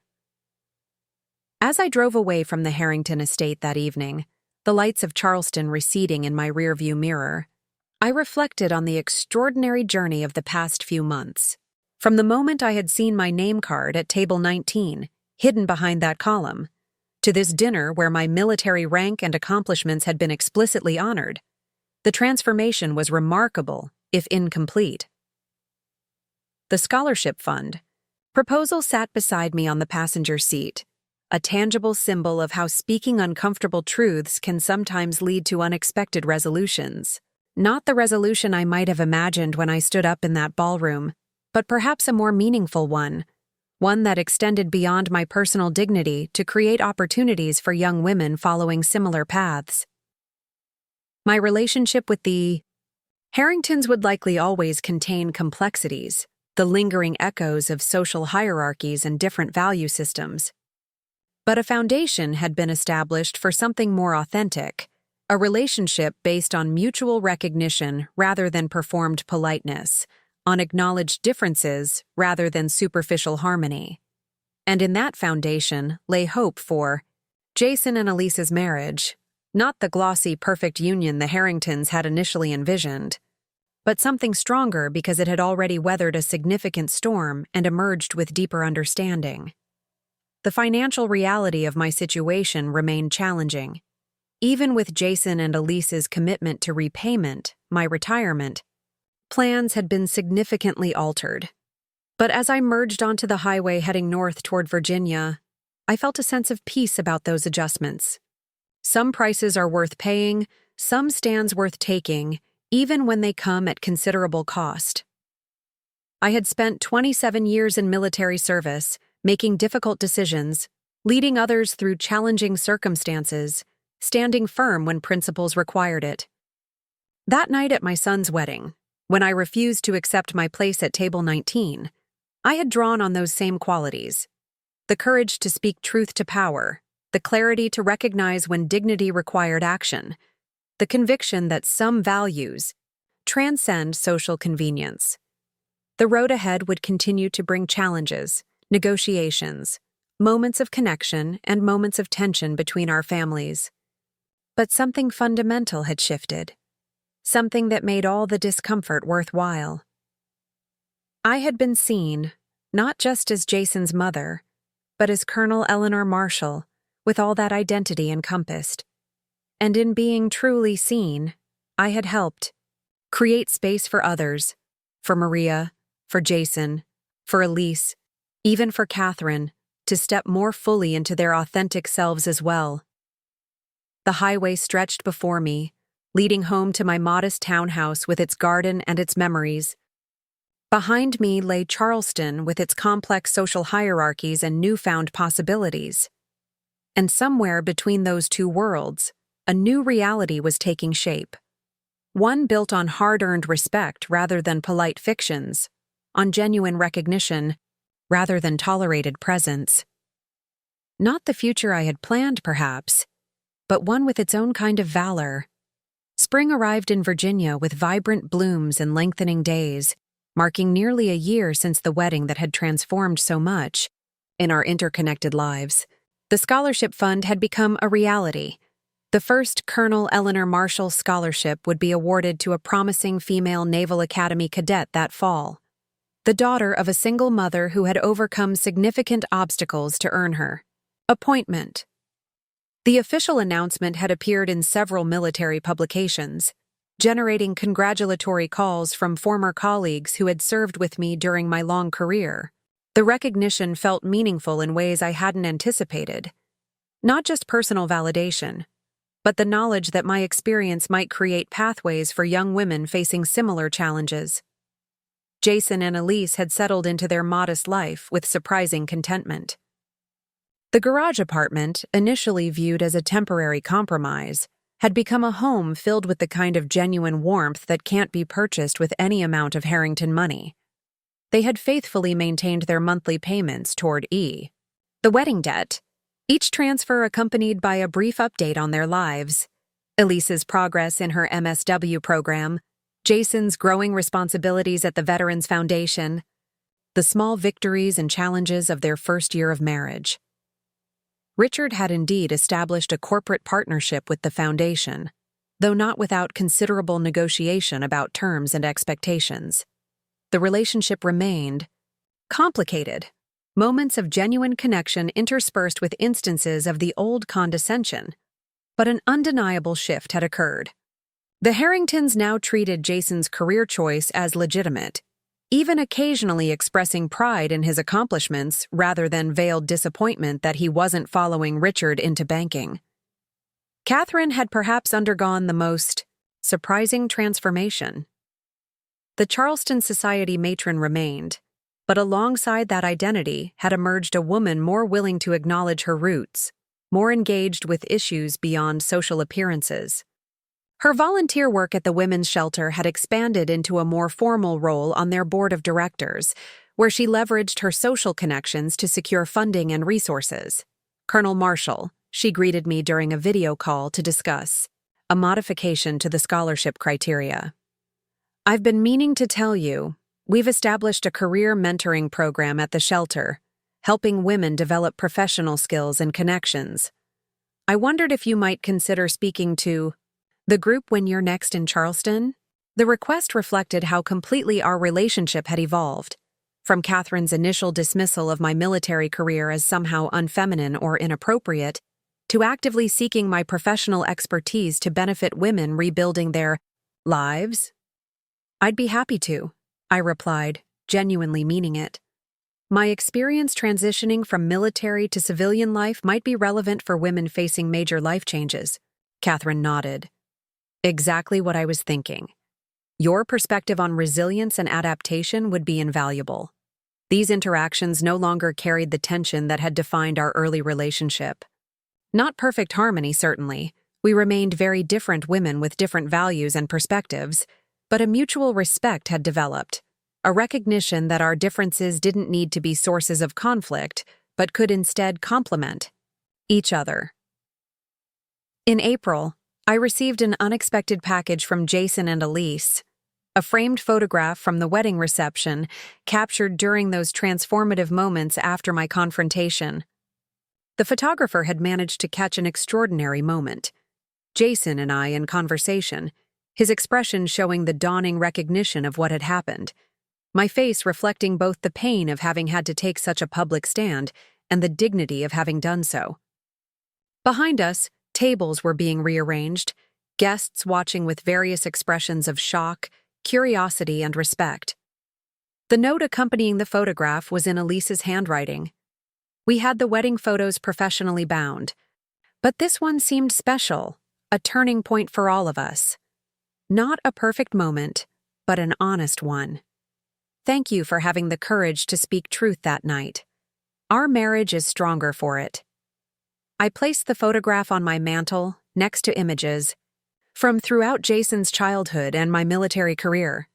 As I drove away from the Harrington estate that evening, the lights of Charleston receding in my rearview mirror, I reflected on the extraordinary journey of the past few months. From the moment I had seen my name card at table 19, hidden behind that column, to this dinner where my military rank and accomplishments had been explicitly honored, the transformation was remarkable, if incomplete. The scholarship fund proposal sat beside me on the passenger seat, a tangible symbol of how speaking uncomfortable truths can sometimes lead to unexpected resolutions. Not the resolution I might have imagined when I stood up in that ballroom, but perhaps a more meaningful one that extended beyond my personal dignity to create opportunities for young women following similar paths. My relationship with the Harringtons would likely always contain complexities, the lingering echoes of social hierarchies and different value systems. But a foundation had been established for something more authentic, a relationship based on mutual recognition rather than performed politeness, on acknowledged differences rather than superficial harmony. And in that foundation lay hope for Jason and Elise's marriage, not the glossy, perfect union the Harringtons had initially envisioned, but something stronger because it had already weathered a significant storm and emerged with deeper understanding. The financial reality of my situation remained challenging. Even with Jason and Elise's commitment to repayment, my retirement, plans had been significantly altered. But as I merged onto the highway heading north toward Virginia, I felt a sense of peace about those adjustments. Some prices are worth paying, some stands worth taking, even when they come at considerable cost. I had spent 27 years in military service, making difficult decisions, leading others through challenging circumstances, standing firm when principles required it. That night at my son's wedding, when I refused to accept my place at table 19, I had drawn on those same qualities: the courage to speak truth to power, the clarity to recognize when dignity required action, the conviction that some values transcend social convenience. The road ahead would continue to bring challenges, negotiations, moments of connection, and moments of tension between our families. But something fundamental had shifted, something that made all the discomfort worthwhile. I had been seen, not just as Jason's mother, but as Colonel Eleanor Marshall, with all that identity encompassed. And in being truly seen, I had helped create space for others, for Maria, for Jason, for Elise, even for Catherine, to step more fully into their authentic selves as well. The highway stretched before me, leading home to my modest townhouse with its garden and its memories. Behind me lay Charleston with its complex social hierarchies and newfound possibilities. And somewhere between those two worlds, a new reality was taking shape. One built on hard-earned respect rather than polite fictions, on genuine recognition rather than tolerated presence. Not the future I had planned, perhaps, but one with its own kind of valor. Spring arrived in Virginia with vibrant blooms and lengthening days, marking nearly a year since the wedding that had transformed so much in our interconnected lives. The scholarship fund had become a reality. The first Colonel Eleanor Marshall Scholarship would be awarded to a promising female Naval Academy cadet that fall, the daughter of a single mother who had overcome significant obstacles to earn her appointment. The official announcement had appeared in several military publications, generating congratulatory calls from former colleagues who had served with me during my long career. The recognition felt meaningful in ways I hadn't anticipated. Not just personal validation, but the knowledge that my experience might create pathways for young women facing similar challenges. Jason and Elise had settled into their modest life with surprising contentment. The garage apartment, initially viewed as a temporary compromise, had become a home filled with the kind of genuine warmth that can't be purchased with any amount of Harrington money. They had faithfully maintained their monthly payments toward the wedding debt, each transfer accompanied by a brief update on their lives. Elise's progress in her MSW program, Jason's growing responsibilities at the Veterans Foundation, the small victories and challenges of their first year of marriage. Richard had indeed established a corporate partnership with the foundation, though not without considerable negotiation about terms and expectations. The relationship remained complicated, moments of genuine connection interspersed with instances of the old condescension, but an undeniable shift had occurred. The Harringtons now treated Jason's career choice as legitimate, even occasionally expressing pride in his accomplishments rather than veiled disappointment that he wasn't following Richard into banking. Catherine had perhaps undergone the most surprising transformation. The Charleston Society matron remained, but alongside that identity had emerged a woman more willing to acknowledge her roots, more engaged with issues beyond social appearances. Her volunteer work at the women's shelter had expanded into a more formal role on their board of directors, where she leveraged her social connections to secure funding and resources. Colonel Marshall, she greeted me during a video call to discuss a modification to the scholarship criteria. I've been meaning to tell you, we've established a career mentoring program at the shelter, helping women develop professional skills and connections. I wondered if you might consider speaking to the group when you're next in Charleston. The request reflected how completely our relationship had evolved, from Catherine's initial dismissal of my military career as somehow unfeminine or inappropriate, to actively seeking my professional expertise to benefit women rebuilding their lives. I'd be happy to, I replied, genuinely meaning it. My experience transitioning from military to civilian life might be relevant for women facing major life changes. Catherine nodded. Exactly what I was thinking. Your perspective on resilience and adaptation would be invaluable. These interactions no longer carried the tension that had defined our early relationship. Not perfect harmony, certainly. We remained very different women with different values and perspectives, but a mutual respect had developed, a recognition that our differences didn't need to be sources of conflict, but could instead complement each other. In April, I received an unexpected package from Jason and Elise, a framed photograph from the wedding reception captured during those transformative moments after my confrontation. The photographer had managed to catch an extraordinary moment. Jason and I in conversation, his expression showing the dawning recognition of what had happened, my face reflecting both the pain of having had to take such a public stand and the dignity of having done so. Behind us, tables were being rearranged, guests watching with various expressions of shock, curiosity, and respect. The note accompanying the photograph was in Elise's handwriting. We had the wedding photos professionally bound, but this one seemed special, a turning point for all of us. Not a perfect moment, but an honest one. Thank you for having the courage to speak truth that night. Our marriage is stronger for it. I placed the photograph on my mantle, next to images from throughout Jason's childhood and my military career.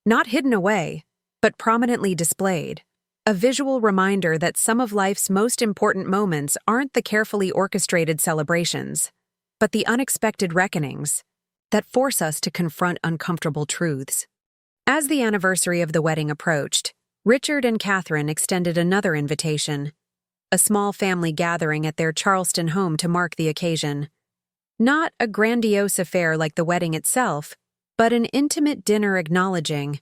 Not hidden away, but prominently displayed. A visual reminder that some of life's most important moments aren't the carefully orchestrated celebrations, but the unexpected reckonings that force us to confront uncomfortable truths. As the anniversary of the wedding approached, Richard and Catherine extended another invitation, a small family gathering at their Charleston home to mark the occasion. Not a grandiose affair like the wedding itself, but an intimate dinner acknowledging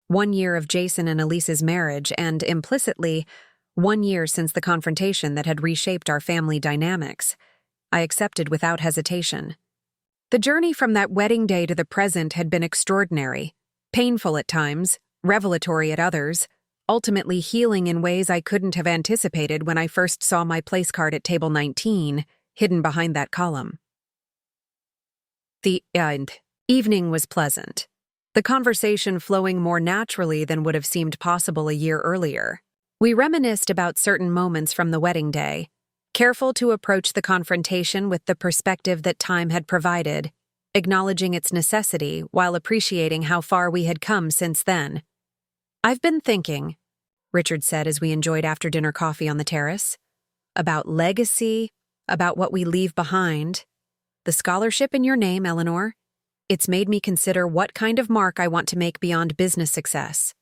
1 year of Jason and Elise's marriage and, implicitly, 1 year since the confrontation that had reshaped our family dynamics. I accepted without hesitation. The journey from that wedding day to the present had been extraordinary, painful at times, revelatory at others, ultimately healing in ways I couldn't have anticipated when I first saw my place card at table 19, hidden behind that column. The evening was pleasant, the conversation flowing more naturally than would have seemed possible a year earlier. We reminisced about certain moments from the wedding day, careful to approach the confrontation with the perspective that time had provided, acknowledging its necessity while appreciating how far we had come since then. "I've been thinking," Richard said as we enjoyed after-dinner coffee on the terrace, "about legacy, about what we leave behind. The scholarship in your name, Eleanor. It's made me consider what kind of mark I want to make beyond business success."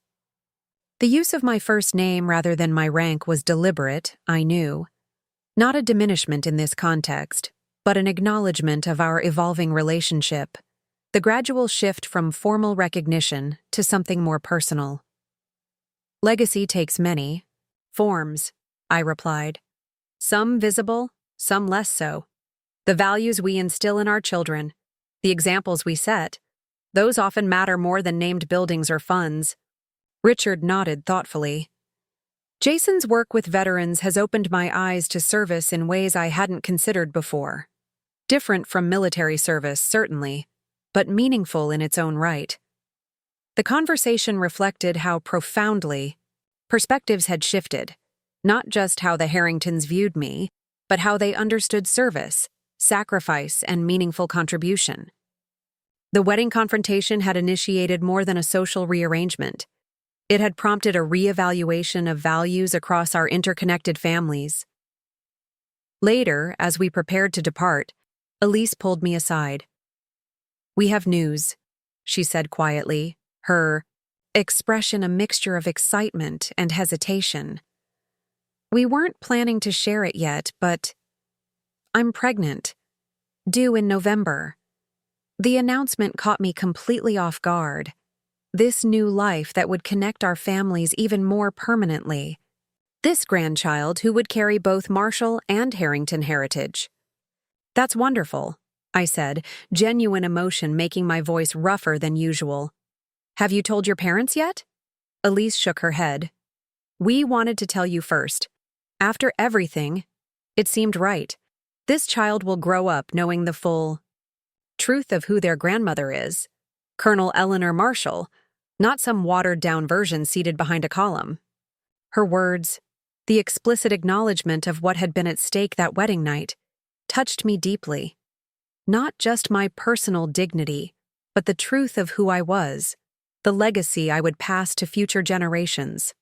The use of my first name rather than my rank was deliberate, I knew. Not a diminishment in this context, but an acknowledgement of our evolving relationship, the gradual shift from formal recognition to something more personal. "Legacy takes many forms," I replied. "Some visible, some less so. The values we instill in our children, the examples we set, those often matter more than named buildings or funds." Richard nodded thoughtfully. "Jason's work with veterans has opened my eyes to service in ways I hadn't considered before. Different from military service, certainly, but meaningful in its own right." The conversation reflected how profoundly perspectives had shifted, not just how the Harringtons viewed me, but how they understood service, sacrifice, and meaningful contribution. The wedding confrontation had initiated more than a social rearrangement. It had prompted a reevaluation of values across our interconnected families. Later, as we prepared to depart, Elise pulled me aside. "We have news," she said quietly, her expression a mixture of excitement and hesitation. "We weren't planning to share it yet, but I'm pregnant, due in November." The announcement caught me completely off guard. This new life that would connect our families even more permanently. This grandchild who would carry both Marshall and Harrington heritage. "That's wonderful," I said, genuine emotion making my voice rougher than usual. "Have you told your parents yet?" Elise shook her head. "We wanted to tell you first. After everything, it seemed right. This child will grow up knowing the full truth of who their grandmother is. Colonel Eleanor Marshall, not some watered-down version seated behind a column." Her words, the explicit acknowledgement of what had been at stake that wedding night, touched me deeply. Not just my personal dignity, but the truth of who I was, the legacy I would pass to future generations.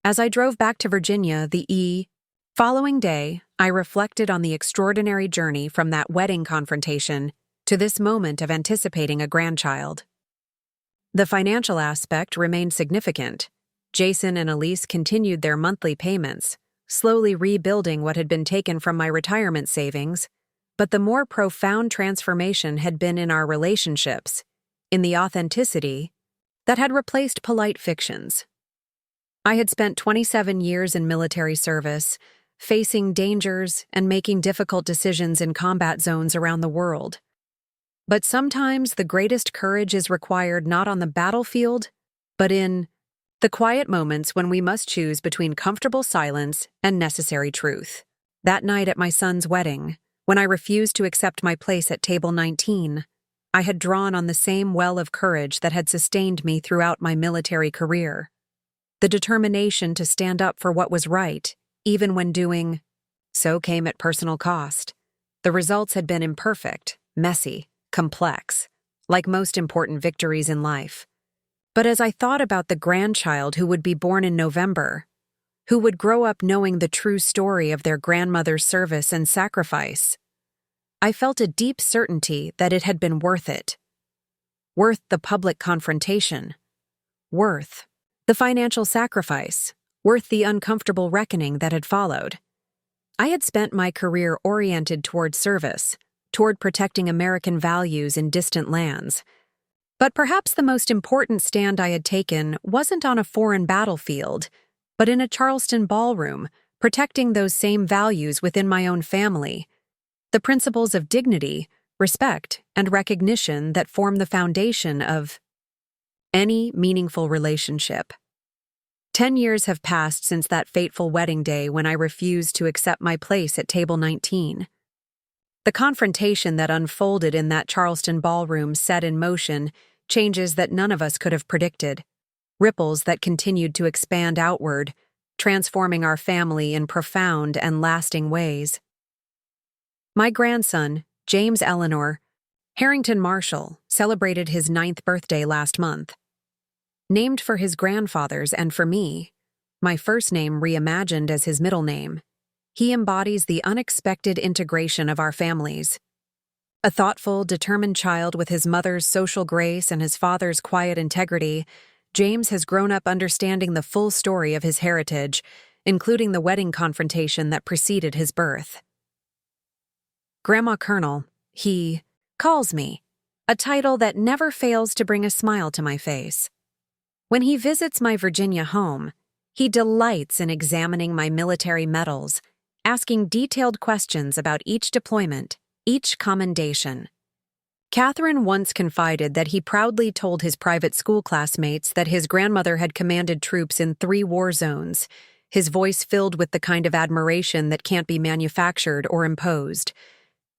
As I drove back to Virginia the following day, I reflected on the extraordinary journey from that wedding confrontation to this moment of anticipating a grandchild. The financial aspect remained significant. Jason and Elise continued their monthly payments, slowly rebuilding what had been taken from my retirement savings, but the more profound transformation had been in our relationships, in the authenticity that had replaced polite fictions. I had spent 27 years in military service, facing dangers and making difficult decisions in combat zones around the world. But sometimes the greatest courage is required not on the battlefield, but in the quiet moments when we must choose between comfortable silence and necessary truth. That night at my son's wedding, when I refused to accept my place at table 19, I had drawn on the same well of courage that had sustained me throughout my military career. The determination to stand up for what was right, even when doing so came at personal cost. The results had been imperfect, messy, complex, like most important victories in life. But as I thought about the grandchild who would be born in November, who would grow up knowing the true story of their grandmother's service and sacrifice, I felt a deep certainty that it had been worth it. Worth the public confrontation, worth the financial sacrifice, worth the uncomfortable reckoning that had followed. I had spent my career oriented toward service, toward protecting American values in distant lands. But perhaps the most important stand I had taken wasn't on a foreign battlefield, but in a Charleston ballroom, protecting those same values within my own family. The principles of dignity, respect, and recognition that form the foundation of any meaningful relationship. 10 years have passed since that fateful wedding day when I refused to accept my place at table 19. The confrontation that unfolded in that Charleston ballroom set in motion changes that none of us could have predicted, ripples that continued to expand outward, transforming our family in profound and lasting ways. My grandson, James Eleanor Harrington Marshall, celebrated his 9th birthday last month. Named for his grandfathers and for me, my first name reimagined as his middle name, he embodies the unexpected integration of our families. A thoughtful, determined child with his mother's social grace and his father's quiet integrity, James has grown up understanding the full story of his heritage, including the wedding confrontation that preceded his birth. Grandma Colonel, he calls me, a title that never fails to bring a smile to my face. When he visits my Virginia home, he delights in examining my military medals, asking detailed questions about each deployment, each commendation. Catherine once confided that he proudly told his private school classmates that his grandmother had commanded troops in 3 war zones, his voice filled with the kind of admiration that can't be manufactured or imposed.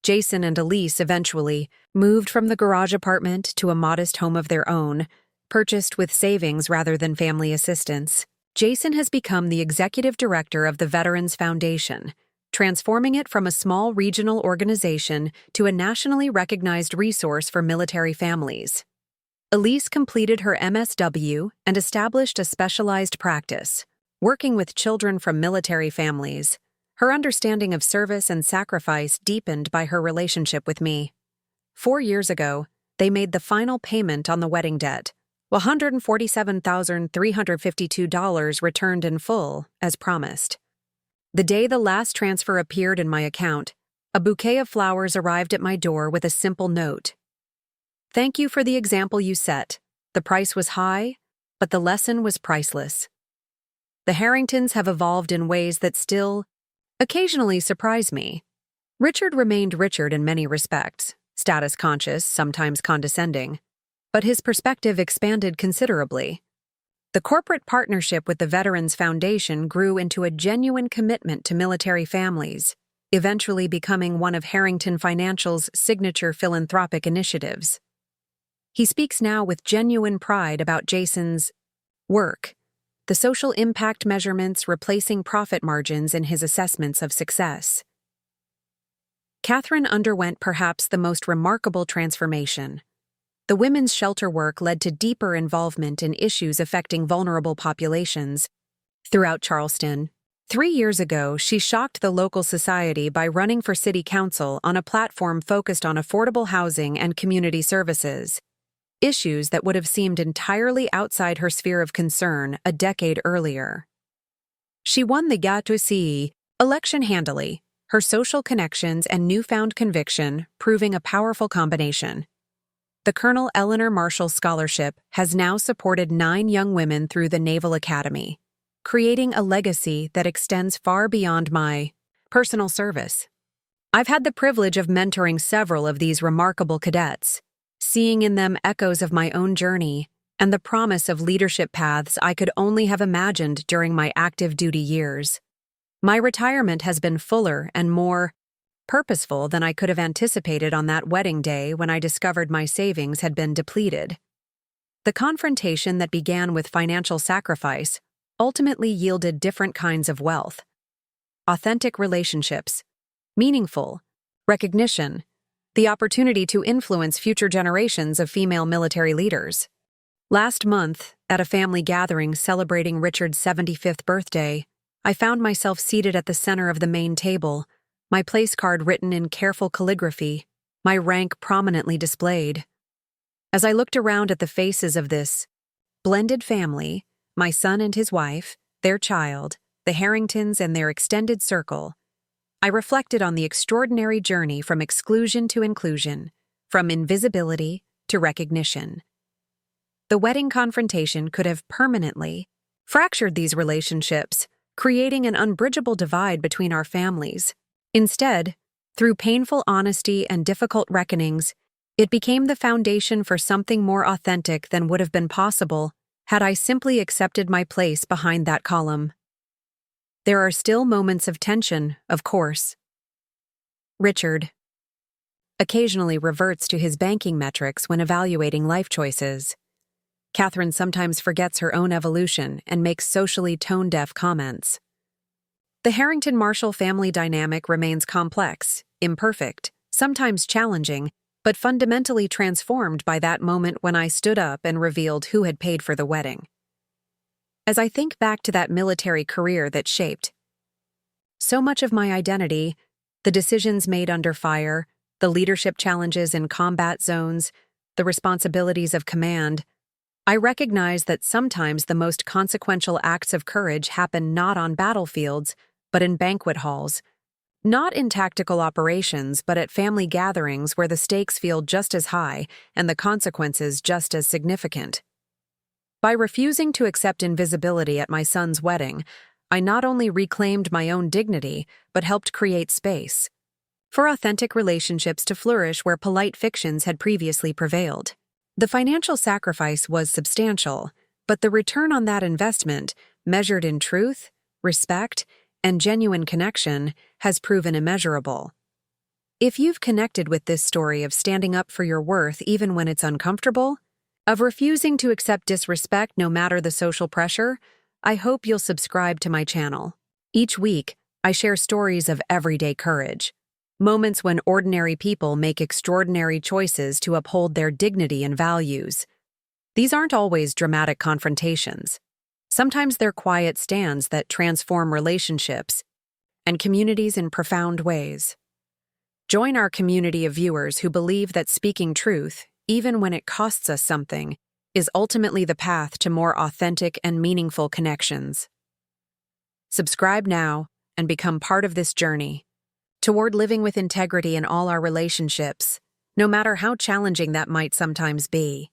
Jason and Elise eventually moved from the garage apartment to a modest home of their own, purchased with savings rather than family assistance. Jason has become the executive director of the Veterans Foundation, transforming it from a small regional organization to a nationally recognized resource for military families. Elise completed her MSW and established a specialized practice, working with children from military families. Her understanding of service and sacrifice deepened by her relationship with me. 4 years ago, they made the final payment on the wedding debt, $147,352 returned in full, as promised. The day the last transfer appeared in my account, a bouquet of flowers arrived at my door with a simple note. Thank you for the example you set. The price was high, but the lesson was priceless. The Harringtons have evolved in ways that still occasionally surprise me. Richard remained Richard in many respects, status-conscious, sometimes condescending, but his perspective expanded considerably. The corporate partnership with the Veterans Foundation grew into a genuine commitment to military families, eventually becoming one of Harrington Financial's signature philanthropic initiatives. He speaks now with genuine pride about Jason's work, the social impact measurements replacing profit margins in his assessments of success. Catherine underwent perhaps the most remarkable transformation. The women's shelter work led to deeper involvement in issues affecting vulnerable populations throughout Charleston. 3 years ago, she shocked the local society by running for city council on a platform focused on affordable housing and community services, issues that would have seemed entirely outside her sphere of concern a decade earlier. She won the Gatusi election handily, her social connections and newfound conviction proving a powerful combination. The Colonel Eleanor Marshall Scholarship has now supported 9 young women through the Naval Academy, creating a legacy that extends far beyond my personal service. I've had the privilege of mentoring several of these remarkable cadets, seeing in them echoes of my own journey and the promise of leadership paths I could only have imagined during my active duty years. My retirement has been fuller and more purposeful than I could have anticipated on that wedding day when I discovered my savings had been depleted. The confrontation that began with financial sacrifice ultimately yielded different kinds of wealth. Authentic relationships, meaningful recognition, the opportunity to influence future generations of female military leaders. Last month, at a family gathering celebrating Richard's 75th birthday, I found myself seated at the center of the main table, my place card written in careful calligraphy, my rank prominently displayed. As I looked around at the faces of this blended family, my son and his wife, their child, the Harringtons and their extended circle, I reflected on the extraordinary journey from exclusion to inclusion, from invisibility to recognition. The wedding confrontation could have permanently fractured these relationships, creating an unbridgeable divide between our families. Instead, through painful honesty and difficult reckonings, it became the foundation for something more authentic than would have been possible had I simply accepted my place behind that column. There are still moments of tension, of course. Richard occasionally reverts to his banking metrics when evaluating life choices. Catherine sometimes forgets her own evolution and makes socially tone-deaf comments. The Harrington Marshall family dynamic remains complex, imperfect, sometimes challenging, but fundamentally transformed by that moment when I stood up and revealed who had paid for the wedding. As I think back to that military career that shaped so much of my identity, the decisions made under fire, the leadership challenges in combat zones, the responsibilities of command, I recognize that sometimes the most consequential acts of courage happen not on battlefields, but in banquet halls, not in tactical operations, but at family gatherings where the stakes feel just as high and the consequences just as significant. By refusing to accept invisibility at my son's wedding, I not only reclaimed my own dignity, but helped create space for authentic relationships to flourish where polite fictions had previously prevailed. The financial sacrifice was substantial, but the return on that investment, measured in truth, respect, and genuine connection, has proven immeasurable. If you've connected with this story of standing up for your worth even when it's uncomfortable, of refusing to accept disrespect no matter the social pressure, I hope you'll subscribe to my channel. Each week, I share stories of everyday courage, moments when ordinary people make extraordinary choices to uphold their dignity and values. These aren't always dramatic confrontations. Sometimes they're quiet stands that transform relationships and communities in profound ways. Join our community of viewers who believe that speaking truth, even when it costs us something, is ultimately the path to more authentic and meaningful connections. Subscribe now and become part of this journey toward living with integrity in all our relationships, no matter how challenging that might sometimes be.